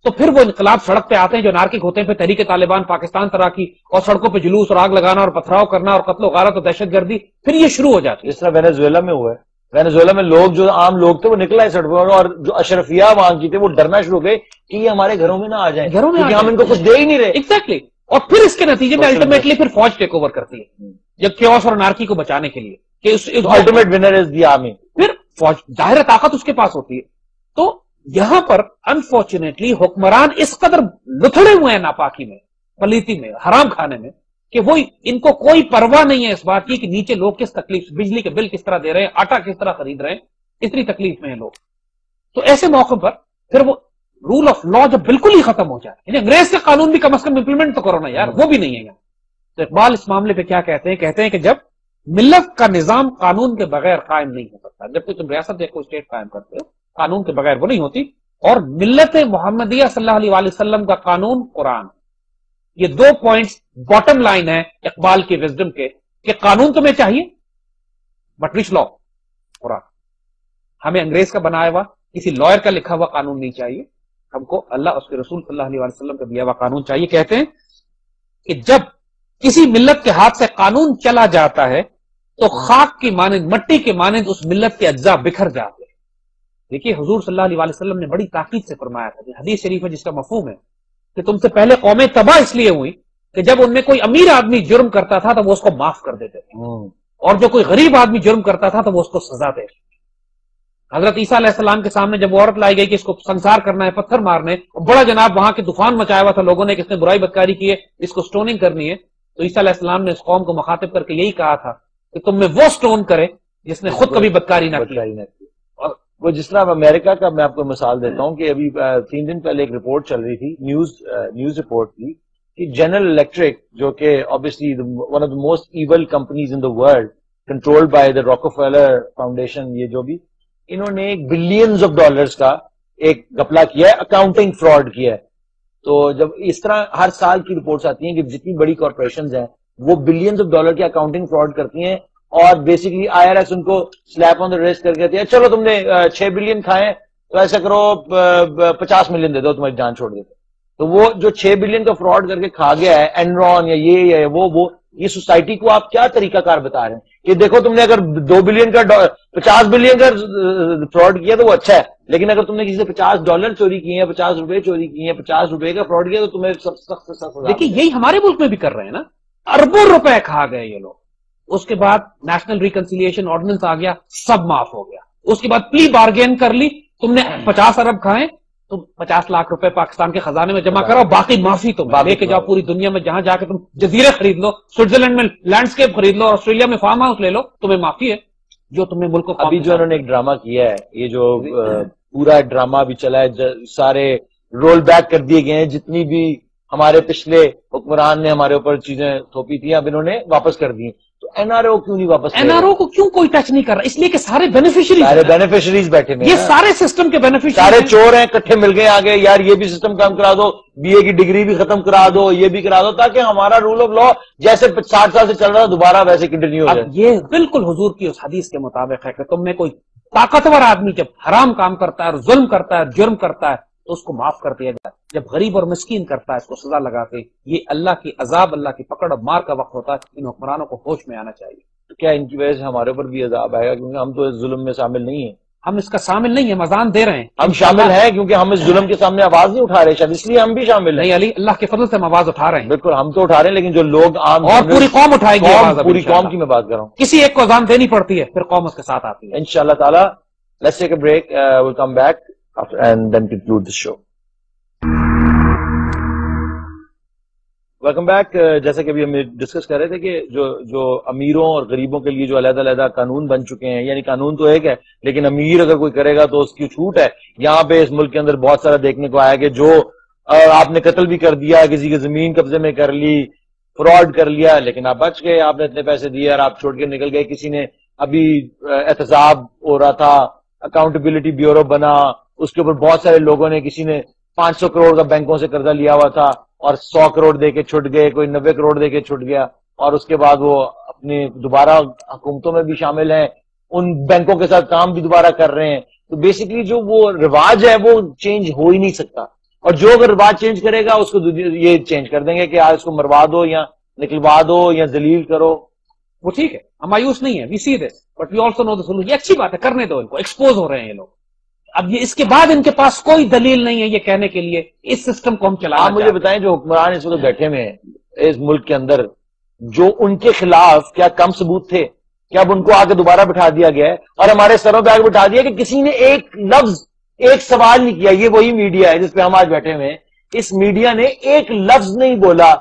تو پھر وہ انقلاب سڑک پہ آتے ہیں جو نارکک ہوتے ہیں. پھر تحریک طالبان پاکستان طرح کی، اور سڑکوں پہ جلوس اور آگ لگانا اور پتھراؤ کرنا اور قتل و غارت اور دہشت گردی، پھر یہ شروع ہو جاتی ہے. جس طرح وینیزویلا میں ہوا ہے. وینیزویلا میں لوگ، جو عام لوگ تھے، وہ نکلا ہے سڑکوں، اور جو اشرفیہ وہاں کی تھے وہ ڈرنا شروع ہو گئے کہ یہ ہمارے گھروں میں نہ آ جائیں، گھروں میں ہم ان کو کچھ دے ہی نہیں رہے. ایگزیکٹلی. اور پھر اس کے نتیجے میں الٹیمیٹلی پھر فوج ٹیک اوور کرتی ہے، جب کیوس اور انارکی کو بچانے کے لیے کہ الٹیمیٹ ونر از دی آرمی. پھر فوج، ظاہر طاقت اس کے پاس ہوتی ہے. تو یہاں پر انفارچونیٹلی حکمران اس قدر لتھڑے ہوئے ہیں ناپاکی میں، پلیتی میں، حرام کھانے میں، کہ وہ ان کو کوئی پرواہ نہیں ہے اس بات کی کہ نیچے لوگ کس تکلیف، بجلی کے بل کس طرح دے رہے ہیں، آٹا کس طرح خرید رہے ہیں، اتنی تکلیف میں ہیں لوگ. تو ایسے موقع پر پھر وہ رول آف لا جب بالکل ہی ختم ہو جائے، یعنی انگریز کے قانون بھی کم از کم امپلیمنٹ تو کرو نا یار، وہ بھی نہیں ہے یہاں. تو اقبال اس معاملے پہ کیا کہتے ہیں؟ کہتے ہیں کہ جب ملت کا نظام قانون کے بغیر قائم نہیں ہو سکتا. جب کہ تم ریاست یا کوئی اسٹیٹ قائم کرتے ہو، قانون کے بغیر وہ نہیں ہوتی. اور ملت محمدیہ صلی اللہ علیہ وسلم کا قانون قرآن، یہ دو پوائنٹس باٹم لائن ہے اقبال کی وزڈم کے، کہ قانون تمہیں چاہیے بٹ وچ لا؟ قرآن. ہمیں انگریز کا بنایا ہوا، کسی لائر کا لکھا ہوا قانون نہیں چاہیے. ہم کو اللہ اس کے رسول صلی اللہ علیہ وسلم کا دیا ہوا قانون چاہیے. کہتے ہیں کہ جب کسی ملت کے ہاتھ سے قانون چلا جاتا ہے تو خاک کی مانند، مٹی کے مانند اس ملت کے اجزاء بکھر جاتے ہیں. دیکھیے حضور صلی اللہ علیہ وسلم نے بڑی تاکید سے فرمایا تھا، حدیث شریف ہے جس کا مفہوم ہے کہ تم سے پہلے قومیں تباہ اس لیے ہوئی کہ جب ان میں کوئی امیر آدمی جرم کرتا تھا تو وہ اس کو معاف کر دیتے تھے، اور جو کوئی غریب آدمی جرم کرتا تھا تو وہ اس کو سزا دے. حضرت عیسیٰ علیہ السلام کے سامنے جب وہ عورت لائی گئی کہ اس کو سنسار کرنا ہے، پتھر مارنے، بڑا جناب وہاں کے طوفان مچایا ہوا تھا لوگوں نے کہ اس نے برائی بدکاری کی ہے، اس کو سٹوننگ کرنی ہے، تو عیسیٰ علیہ السلام نے اس قوم کو مخاطب کر کے یہی کہا تھا کہ تم میں وہ سٹون کرے جس نے خود کبھی بدکاری نہ کی. اور وہ جس طرح امریکہ کا میں آپ کو مثال دیتا ہوں کہ ابھی 3 دن پہلے ایک رپورٹ چل رہی تھی، نیوز رپورٹ تھی کہ جنرل الیکٹرک، جو کہ obviously one of the most evil companies in the world, controlled by the Rockefeller Foundation، یہ جو بھی، انہوں نے بلینز آف ڈالرز کا ایک گپلا کیا ہے، اکاؤنٹنگ فراڈ کیا ہے. تو جب اس طرح ہر سال کی رپورٹس آتی ہیں کہ جتنی بڑی کارپوریشنز ہیں وہ بلینز آف ڈالر کی اکاؤنٹنگ فراڈ کرتی ہیں، اور بیسیکلی IRS ان کو سلیپ آن دا ریسٹ کر کے کہتی ہے چلو تم نے 6 بلین کھائے تو ایسا کرو 50 ملین دے دو، تمہاری جان چھوڑ دیتے. تو وہ جو 6 بلین کا فراڈ کر کے کھا گیا ہے، اینرون یا یہ یا وہ یہ سوسائٹی کو آپ کیا طریقہ کار بتا رہے ہیں کہ دیکھو تم نے اگر 2 بلین کا 50 بلین کا فراڈ کیا تو وہ اچھا ہے، لیکن اگر تم نے کسی سے $50 چوری کیے ہیں، 50 روپے چوری کیے ہیں، 50 روپے کا فراڈ کیا تو تمہیں سخت سے سخت. دیکھیے یہی ہمارے ملک میں بھی کر رہے ہیں نا، اربوں روپے کھا گئے یہ لوگ. اس کے بعد نیشنل ریکنسیلیشن آرڈیننس آ گیا، سب معاف ہو گیا. اس کے بعد پلی بارگین کر لی، تم نے 50 ارب کھائے تو 50 لاکھ روپے پاکستان کے خزانے میں جمع کرو، باقی معافی تم لے کے جاؤ پوری دنیا میں، جہاں جا کے تم جزیرے خرید لو، سوئٹزرلینڈ میں لینڈسکیپ خرید لو، آسٹریلیا میں فارم ہاؤس لے لو، تمہیں معافی ہے. جو تم نے ملک کو ابھی جو انہوں نے ایک ڈرامہ کیا ہے، یہ جو پورا ڈرامہ بھی چلا ہے، سارے رول بیک کر دیے گئے ہیں، جتنی بھی ہمارے پچھلے حکمران نے ہمارے اوپر چیزیں تھوپی تھیں اب انہوں نے واپس کر دی. تو NRO کیوں نہیں واپس؟ NRO کو کیوں کوئی ٹچ نہیں کر رہا؟ اس لیے کہ سارے بینیفیشریز بیٹھے ہیں، یہ سارے سسٹم کے بینیفیشری، سارے چور ہیں، کٹھے مل گئے آگے، یار یہ بھی سسٹم کام کرا دو، BA کی ڈگری بھی ختم کرا دو، یہ بھی کرا دو، تاکہ ہمارا رول آف لا جیسے 60 سال سے چل رہا دوبارہ ویسے کنٹینیو ہو جائے. یہ بالکل حضور کی اس حدیث کے مطابق ہے کہ تم میں کوئی طاقتور آدمی جب حرام کام کرتا ہے اور ظلم کرتا ہے، جرم کرتا ہے، تو اس کو معاف کر دیا جائے. جب غریب اور مسکین کرتا ہے اس کو سزا لگاتے. یہ اللہ کی عذاب، اللہ کی پکڑ اور مار کا وقت ہوتا ہے. ان حکمرانوں کو ہوش میں آنا چاہیے. کیا ان کی وجہ سے ہمارے اوپر بھی عذاب آئے گا؟ کیونکہ ہم تو اس ظلم میں شامل نہیں ہیں. ہم اس کا شامل نہیں ہیں، ہم اذان دے رہے ہیں. ہم شامل ہیں کیونکہ ہم اس ظلم کے سامنے آواز نہیں اٹھا رہے، شاید اس لیے ہم بھی شامل ہیں. نہیں علی، اللہ کے فضل سے ہم آواز اٹھا رہے ہیں. بالکل ہم تو اٹھا رہے ہیں، لیکن جو لوگ عام اور پوری قوم اٹھائے گی آواز. اب پوری قوم کی میں بات کر رہا ہوں. کسی ایک کو اذان دینی پڑتی ہے، پھر قوم اس کے ساتھ آتی ہے انشاءاللہ تعالی. Let's take a break, we'll come back and then conclude the show. Welcome back. جیسا کہ ابھی ہم ڈسکس کر رہے تھے کہ جو امیروں اور غریبوں کے لیے جو علیحدہ علیحدہ قانون بن چکے ہیں، یعنی قانون تو ایک ہے لیکن امیر اگر کوئی کرے گا تو اس کی چھوٹ ہے. یہاں پہ اس ملک کے اندر بہت سارا دیکھنے کو آیا کہ جو آپ نے قتل بھی کر دیا، کسی کی زمین قبضے میں کر لی، فراڈ کر لیا، لیکن آپ بچ گئے، آپ نے اتنے پیسے دیے اور آپ چھوڑ کے نکل گئے. کسی نے ابھی احتساب ہو رہا تھا، اکاؤنٹیبلٹی بیورو بنا، اس کے اوپر بہت سارے لوگوں نے، کسی نے 500 کروڑ کا بینکوں سے قرضہ لیا ہوا تھا اور 100 کروڑ دے کے چھٹ گئے، کوئی 90 کروڑ دے کے چھٹ گیا، اور اس کے بعد وہ اپنے دوبارہ حکومتوں میں بھی شامل ہیں، ان بینکوں کے ساتھ کام بھی دوبارہ کر رہے ہیں. تو بیسیکلی جو وہ رواج ہے وہ چینج ہو ہی نہیں سکتا، اور جو اگر رواج چینج کرے گا اس کو یہ چینج کر دیں گے کہ آج اس کو مروا دو یا نکلوا دو یا ذلیل کرو. وہ ٹھیک ہے، ہم مایوس نہیں ہیں، we see this but we also know the solution. یہ اچھی بات ہے، کرنے دو ان کو، ایکسپوز ہو رہے ہیں یہ لوگ. اب یہ اس کے بعد ان کے پاس کوئی دلیل نہیں ہے یہ کہنے کے لیے اس سسٹم کو ہم چلانا. آپ مجھے بتائیں جو حکمران اس وقت بیٹھے ہوئے ہیں اس ملک کے اندر، جو ان کے خلاف کیا کم ثبوت تھے؟ کیا اب ان کو آگے دوبارہ بٹھا دیا گیا ہے اور ہمارے سروں پہ آگے بٹھا دیا کہ کسی نے ایک لفظ، ایک سوال نہیں کیا؟ یہ وہی میڈیا ہے جس پہ ہم آج بیٹھے ہوئے ہیں. اس میڈیا نے ایک لفظ نہیں بولا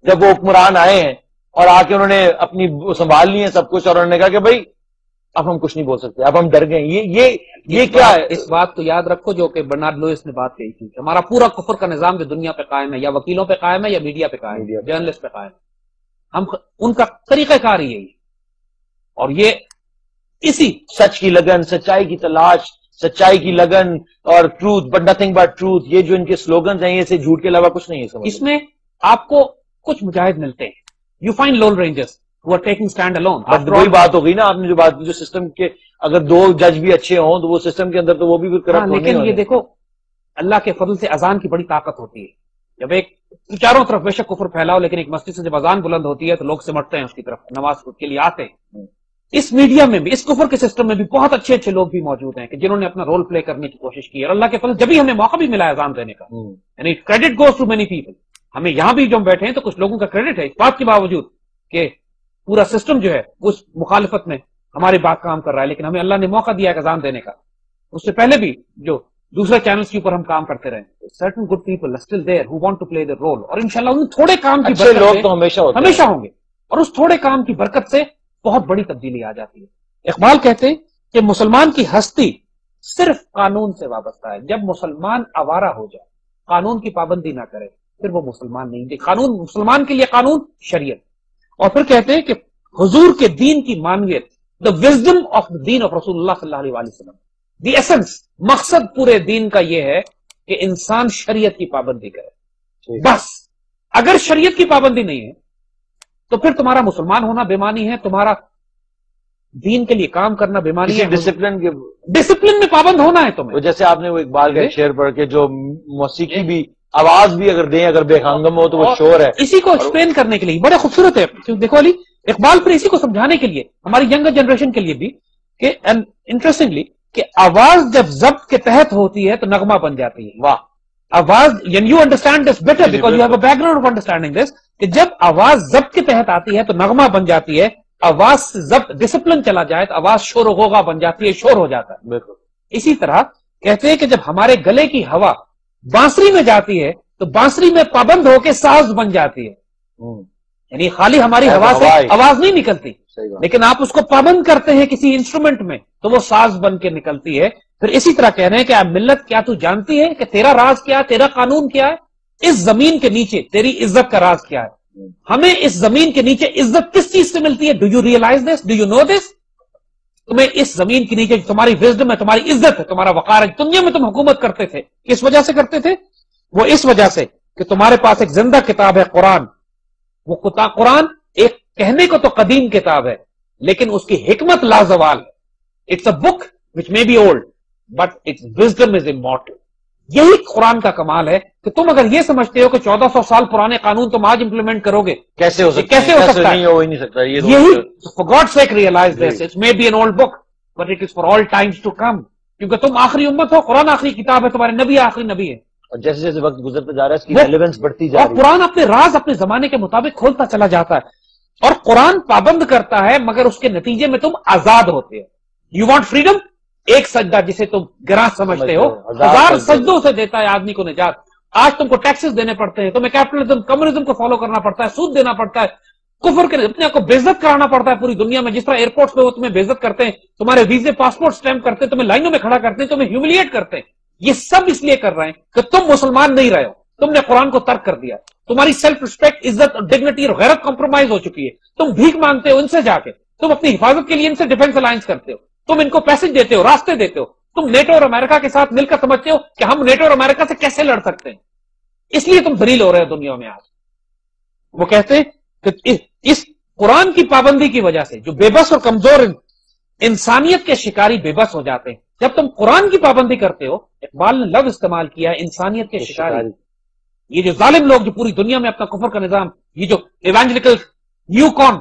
جب وہ حکمران آئے ہیں اور آ کے انہوں نے اپنی سنبھال لی ہے سب کچھ، اور انہوں نے کہا کہ بھائی اب ہم کچھ نہیں بول سکتے، اب ہم ڈر گئے. یہ کیا ہے؟ اس بات کو یاد رکھو جو کہ برنارڈ لوئس نے بات کہی تھی، ہمارا پورا کفر کا نظام جو دنیا پہ قائم ہے، یا وکیلوں پہ قائم ہے یا میڈیا پہ قائم ہے، جرنلسٹ پہ قائم ہے، ہم ان کا طریقہ کار ہی یہی ہے. اور یہ اسی سچ کی لگن، سچائی کی تلاش، سچائی کی لگن اور truth but nothing but truth, یہ جو ان کے سلوگنز ہیں، یہ سے جھوٹ کے علاوہ کچھ نہیں ہے. اس میں آپ کو کچھ مجاہد ملتے ہیں. You find loan rangers who are taking stand alone. وہی بات ہو گئی نا آپ نے جو بات کی، جو سسٹم کے اگر دو جج بھی اچھے ہوں تو وہ سسٹم کے اندر تو وہ بھی کرپٹ. لیکن یہ دیکھو اللہ کے فضل سے اذان کی بڑی طاقت ہوتی ہے. جب ایک چاروں طرف بے شک کفر پھیلاؤ، لیکن ایک مسجد سے جب اذان بلند ہوتی ہے تو لوگ سمٹتے ہیں اس کی طرف، نماز کے لیے آتے ہیں. اس میڈیا میں بھی، اس کفر کے سسٹم میں بھی بہت اچھے اچھے لوگ بھی موجود ہیں کہ جنہوں نے اپنا رول پلے کرنے کی کوشش کی، اور اللہ کے فضل جبھی ہمیں موقع بھی ملا اذان دینے کا، یعنی credit goes to many people. ہمیں یہاں بھی جو ہم بیٹھے ہیں تو کچھ لوگوں کا کریڈٹ ہے اس بات کے باوجود کہ پورا سسٹم جو ہے اس مخالفت میں ہماری بات کام کر رہا ہے، لیکن ہمیں اللہ نے موقع دیا ہے اذان دینے کا. اس سے پہلے بھی جو دوسرے چینلز کے اوپر ہم کام کرتے رہے، certain good people are still there who want to play their role. اور انشاءاللہ ان تھوڑے کام کی برکت لوگ تو ہمیشہ ہوں گے، اور اس تھوڑے کام کی برکت سے بہت بڑی تبدیلی آ جاتی ہے. اقبال کہتے ہیں کہ مسلمان کی ہستی صرف قانون سے وابستہ ہے. جب مسلمان آوارہ ہو جائے، قانون کی پابندی نہ کرے، پھر وہ مسلمان نہیں. قانون مسلمان کے لیے قانون شریعت. اور پھر کہتے ہیں کہ حضور کے دین کی معنویت، دا وزڈم آف دا دین آف رسول اللہ صلی اللہ علیہ وسلم، دی ایسنس، مقصد پورے دین کا یہ ہے کہ انسان شریعت کی پابندی کرے. بس اگر شریعت کی پابندی نہیں ہے تو پھر تمہارا مسلمان ہونا بےمانی ہے، تمہارا دین کے لیے کام کرنا بےمانی ہے. ڈسپلن میں پابند ہونا ہے تمہیں. جیسے آپ نے وہ اقبال کا شعر پڑھ کے جو موسیقی بھی آواز بھی اگر دیں، اگر بے خانگم ہو تو وہ شور ہے. اسی کو ایکسپلین کرنے کے لیے بڑے خوبصورت ہے. دیکھو علی، اقبال پھر اسی کو سمجھانے کے لیے ہماری ینگر جنریشن کے لیے بھی کہ انٹرسٹنگلی کہ آواز جب ضبط کے تحت ہوتی ہے تو نغمہ بن جاتی ہے. واہ، آواز you understand this better because you have a back ground of understanding this, کہ جب آواز ضبط کے تحت آتی ہے تو نغمہ بن جاتی ہے. آواز سے ضبط ڈسپلن چلا جائے تو آواز شور و غوغا بن جاتی ہے، شور ہو جاتا ہے. بالکل اسی طرح کہتے ہیں کہ جب ہمارے گلے کی ہوا بانسری میں جاتی ہے تو بانسری میں پابند ہو کے ساز بن جاتی ہے. یعنی خالی ہماری ہوا سے آواز نہیں نکلتی، لیکن آپ اس کو پابند کرتے ہیں کسی انسٹرومنٹ میں تو وہ ساز بن کے نکلتی ہے. پھر اسی طرح کہہ رہے ہیں کہ ملت کیا تو جانتی ہے کہ تیرا راز کیا ہے، تیرا قانون کیا ہے؟ اس زمین کے نیچے تیری عزت کا راز کیا ہے؟ ہمیں اس زمین کے نیچے عزت کس چیز سے ملتی ہے؟ Do you realise this? Do you know this? تمہیں اس زمین کے نیچے تمہاری وزڈم ہے، تمہاری عزت ہے، تمہارا وقار ہے. دنیا میں تم حکومت کرتے تھے، کس وجہ سے کرتے تھے؟ وہ اس وجہ سے کہ تمہارے پاس ایک زندہ کتاب ہے قرآن. وہ قرآن ایک کہنے کو تو قدیم کتاب ہے لیکن اس کی حکمت لازوال ہے. It's a book which may be old but its wisdom is immortal. یہی قرآن کا کمال ہے کہ تم اگر یہ سمجھتے ہو کہ 1400 سال پرانے قانون تم آج امپلیمنٹ کرو گے، کیسے ہو سکتا ہے؟ نہیں ہو ہی نہیں سکتا. یہی for God's sake realize this. It may be an old book, but it is for all times to come. کیونکہ تم آخری امت ہو، قرآن آخری کتاب ہے، تمہارے نبی آخری نبی ہے. اور جیسے جیسے وقت گزرتا جا رہا ہے اس کی ریلیونس بڑھتی جا رہی ہے. اور قرآن اپنے راز اپنے زمانے کے مطابق کھولتا چلا جاتا ہے. اور قرآن پابند کرتا ہے مگر اس کے نتیجے میں تم آزاد ہوتے ہو. یو وانٹ فریڈم، ایک سجدہ جسے تم گراں سمجھتے ہو 1000 سجدوں سے دیتا ہے آدمی کو نجات. آج تم کو ٹیکسز دینے پڑتے ہیں، تمہیں کیپٹلزم کمیونزم کو فالو کرنا پڑتا ہے، سود دینا پڑتا ہے، کفر کے اپنے آپ کو بے عزت کرانا پڑتا ہے پوری دنیا میں. جس طرح ایئرپورٹس پہ وہ تمہیں بے عزت کرتے ہیں، تمہارے ویزے پاسپورٹ اسٹیمپ کرتے ہیں، تمہیں لائنوں میں کھڑا کرتے ہیں، تمہیں ہیوملیٹ کرتے ہیں. یہ سب اس لیے کر رہے ہیں کہ تم مسلمان نہیں رہے ہو، تم نے قرآن کو ترک کر دیا. تمہاری سیلف ریسپیکٹ، عزت اور ڈگنیٹی اور غیرت کمپرومائز ہو چکی ہے. تم بھیک مانگتے ہو ان سے جا کے، تم اپنی حفاظت کے لیے ان سے ڈیفینس الائنس کرتے ہو، تم ان کو پیسے دیتے ہو، راستے دیتے ہو. تم نیٹو اور امریکہ کے ساتھ مل کر سمجھتے ہو کہ ہم نیٹو اور امریکہ سے کیسے لڑ سکتے ہیں. اس لیے تم ذلیل ہو رہے ہو دنیا میں آج. وہ کہتے ہیں کہ اس قرآن کی پابندی کی وجہ سے جو بے بس اور کمزور انسانیت کے شکاری بے بس ہو جاتے ہیں. جب تم قرآن کی پابندی کرتے ہو، اقبال نے لفظ استعمال کیا ہے انسانیت کے شکاری. یہ جو ظالم لوگ جو پوری دنیا میں اپنا کفر کا نظام، یہ جو ایوانجلیکل نیو کون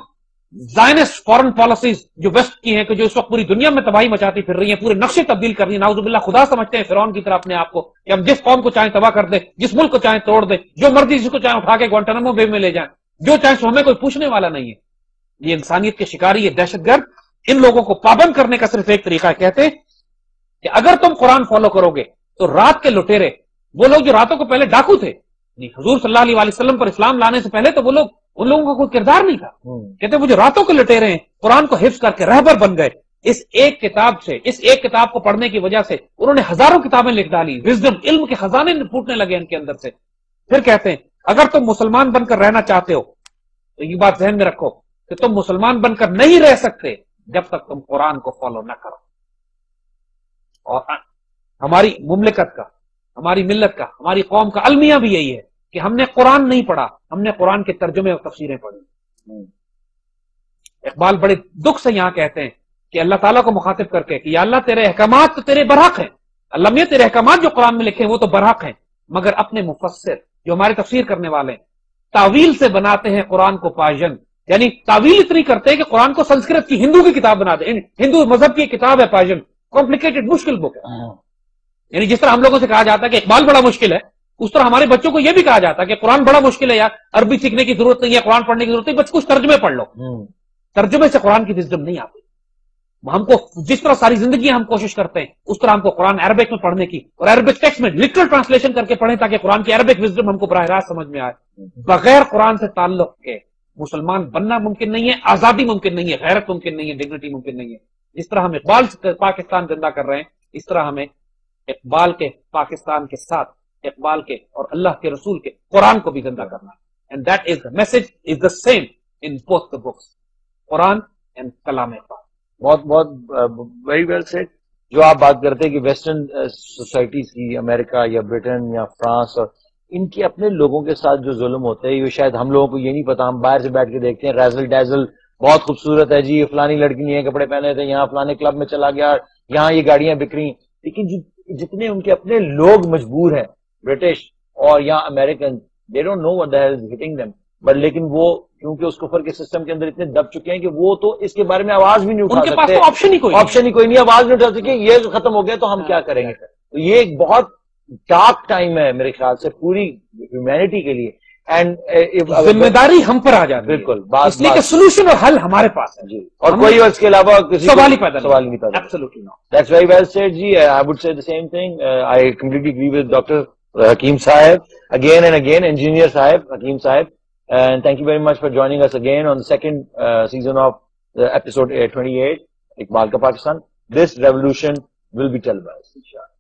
زائنسٹ فورن پالیسیز جو ویسٹ کی ہیں، کہ جو اس وقت پوری دنیا میں تباہی مچاتی پھر رہی ہیں، پورے نقشے تبدیل کر رہی ہیں. نعوذ باللہ، خدا سمجھتے ہیں فرعون کی طرح اپنے آپ کو کہ ہم جس قوم کو چاہیں تباہ کر دیں، جس ملک کو چاہیں توڑ دیں، جو مرضی جس کو چاہیں اٹھا کے گوانٹانامو بے میں لے جائیں، جو چاہیں سو ہمیں کوئی پوچھنے والا نہیں ہے. یہ انسانیت کے شکاری، یہ دہشت گرد. ان لوگوں کو پابند کرنے کا صرف ایک طریقہ ہے. کہتے ہیں کہ اگر تم قرآن فالو کرو گے تو رات کے لٹیرے، وہ لوگ جو راتوں کو پہلے ڈاکو تھے، حضور صلی اللہ علیہ وسلم پر اسلام لانے سے پہلے تو وہ لوگ، ان لوگوں کا کوئی کردار نہیں تھا. کہتے وہ جو راتوں کے لٹیرے ہیں قرآن کو حفظ کر کے رہبر بن گئے. اس ایک کتاب سے، اس ایک کتاب کو پڑھنے کی وجہ سے انہوں نے ہزاروں کتابیں لکھ ڈالی. وزڈم، علم کے خزانے پھوٹنے لگے ان کے اندر سے. پھر کہتے ہیں اگر تم مسلمان بن کر رہنا چاہتے ہو تو یہ بات ذہن میں رکھو کہ تم مسلمان بن کر نہیں رہ سکتے جب تک تم قرآن کو فالو نہ کرو. اور ہماری مملکت کا، ہماری ملت کا، ہماری قوم کا المیہ بھی یہی ہے کہ ہم نے قرآن نہیں پڑھا، ہم نے قرآن کے ترجمے اور تفسیریں پڑھی. اقبال بڑے دکھ سے یہاں کہتے ہیں کہ اللہ تعالیٰ کو مخاطب کر کے کہ یا اللہ تیرے احکامات تو تیرے برحق ہیں، اللہ میاں تیرے احکامات جو قرآن میں لکھے ہیں وہ تو برحق ہیں، مگر اپنے مفسر جو ہمارے تفسیر کرنے والے ہیں تعویل سے بناتے ہیں قرآن کو پاجن. یعنی تعویل اتنی کرتے ہیں کہ قرآن کو سنسکرت کی ہندو کی کتاب بنا دیں. ہندو مذہب کی کتاب ہے پاجن، کمپلیکیٹڈ مشکل بک ہے. یعنی جس طرح ہم لوگوں سے کہا جاتا ہے کہ اقبال بڑا مشکل ہے، اس طرح ہمارے بچوں کو یہ بھی کہا جاتا ہے کہ قرآن بڑا مشکل ہے، یار عربی سیکھنے کی ضرورت نہیں ہے، قرآن پڑھنے کی ضرورت نہیں، بس کچھ ترجمے پڑھ لو. ترجمے سے قرآن کی وزڈم نہیں آتی. ہم کو جس طرح ساری زندگی ہم کوشش کرتے ہیں اس طرح ہم کو قرآن عربک میں پڑھنے کی اور عربک ٹیکسٹ میں لٹرل ٹرانسلیشن کر کے پڑھیں تاکہ قرآن کی عربک وزڈم ہم کو براہ راست سمجھ میں آئے. بغیر قرآن سے تعلق کے مسلمان بننا ممکن نہیں ہے، آزادی ممکن نہیں ہے، غیرت ممکن نہیں ہے، ڈگنیٹی ممکن نہیں ہے. جس طرح ہم اقبال سے پاکستان زندہ کر رہے ہیں، اس طرح ہمیں اقبال کے پاکستان کے ساتھ اقبال کے اور اللہ کے رسول کے قرآن کو بھی زندہ کرنا ہے. And that is the message is the same in both the books, Quran and کلام اقبال. بہت بہت ویری ویل سیڈ. جو آپ بات کرتے ہیں کہ ویسٹرن سوسائٹیز کی، امریکہ یا برٹن یا فرانس، اور ان کے اپنے لوگوں کے ساتھ جو ظلم ہوتے ہیں، یہ شاید ہم لوگوں کو یہ نہیں پتا. ہم باہر سے بیٹھ کے دیکھتے ہیں ریزل ڈیزل بہت خوبصورت ہے جی، فلانی لڑکی نے یہ کپڑے پہنے تھے، یہاں فلانے کلب میں چلا گیا، یہاں یہ گاڑیاں بک رہی ہیں. لیکن جتنے ان کے اپنے لوگ مجبور ہیں، برٹش اور یہاں American, they don't know what the hell is hitting them. But لیکن وہ کیونکہ اس کفر کے سسٹم کے اندر اتنے دب چکے ہیں کہ وہ تو اس کے بارے میں آواز بھی نہیں اٹھا سکتے. ان کے پاس تو آپشن ہی کوئی نہیں، آواز نہیں اٹھا سکتے. یہ ختم ہو گیا تو ہم کیا کریں گے. تو یہ ایک بہت ڈارک ٹائم ہے میرے خیال سے پوری ہیومینٹی کے لیے. اینڈ ذمہ داری ہم پر آ جاتی ہے. بالکل، اس لیے کہ سولوشن اور حل ہمارے پاس ہے جی، اور کوئی اس کے علاوہ کسی سوال ہی پیدا نہیں پیدا. Absolutely not. That's very well said G. I would say the same thing. I completely agree with Dr. Hakeem Sahib again and again, engineer Sahib, Hakeem Sahib. And thank you very much for joining us again on the second season of the episode 28, Iqbal Ka Pakistan. This revolution will be televised, inshallah.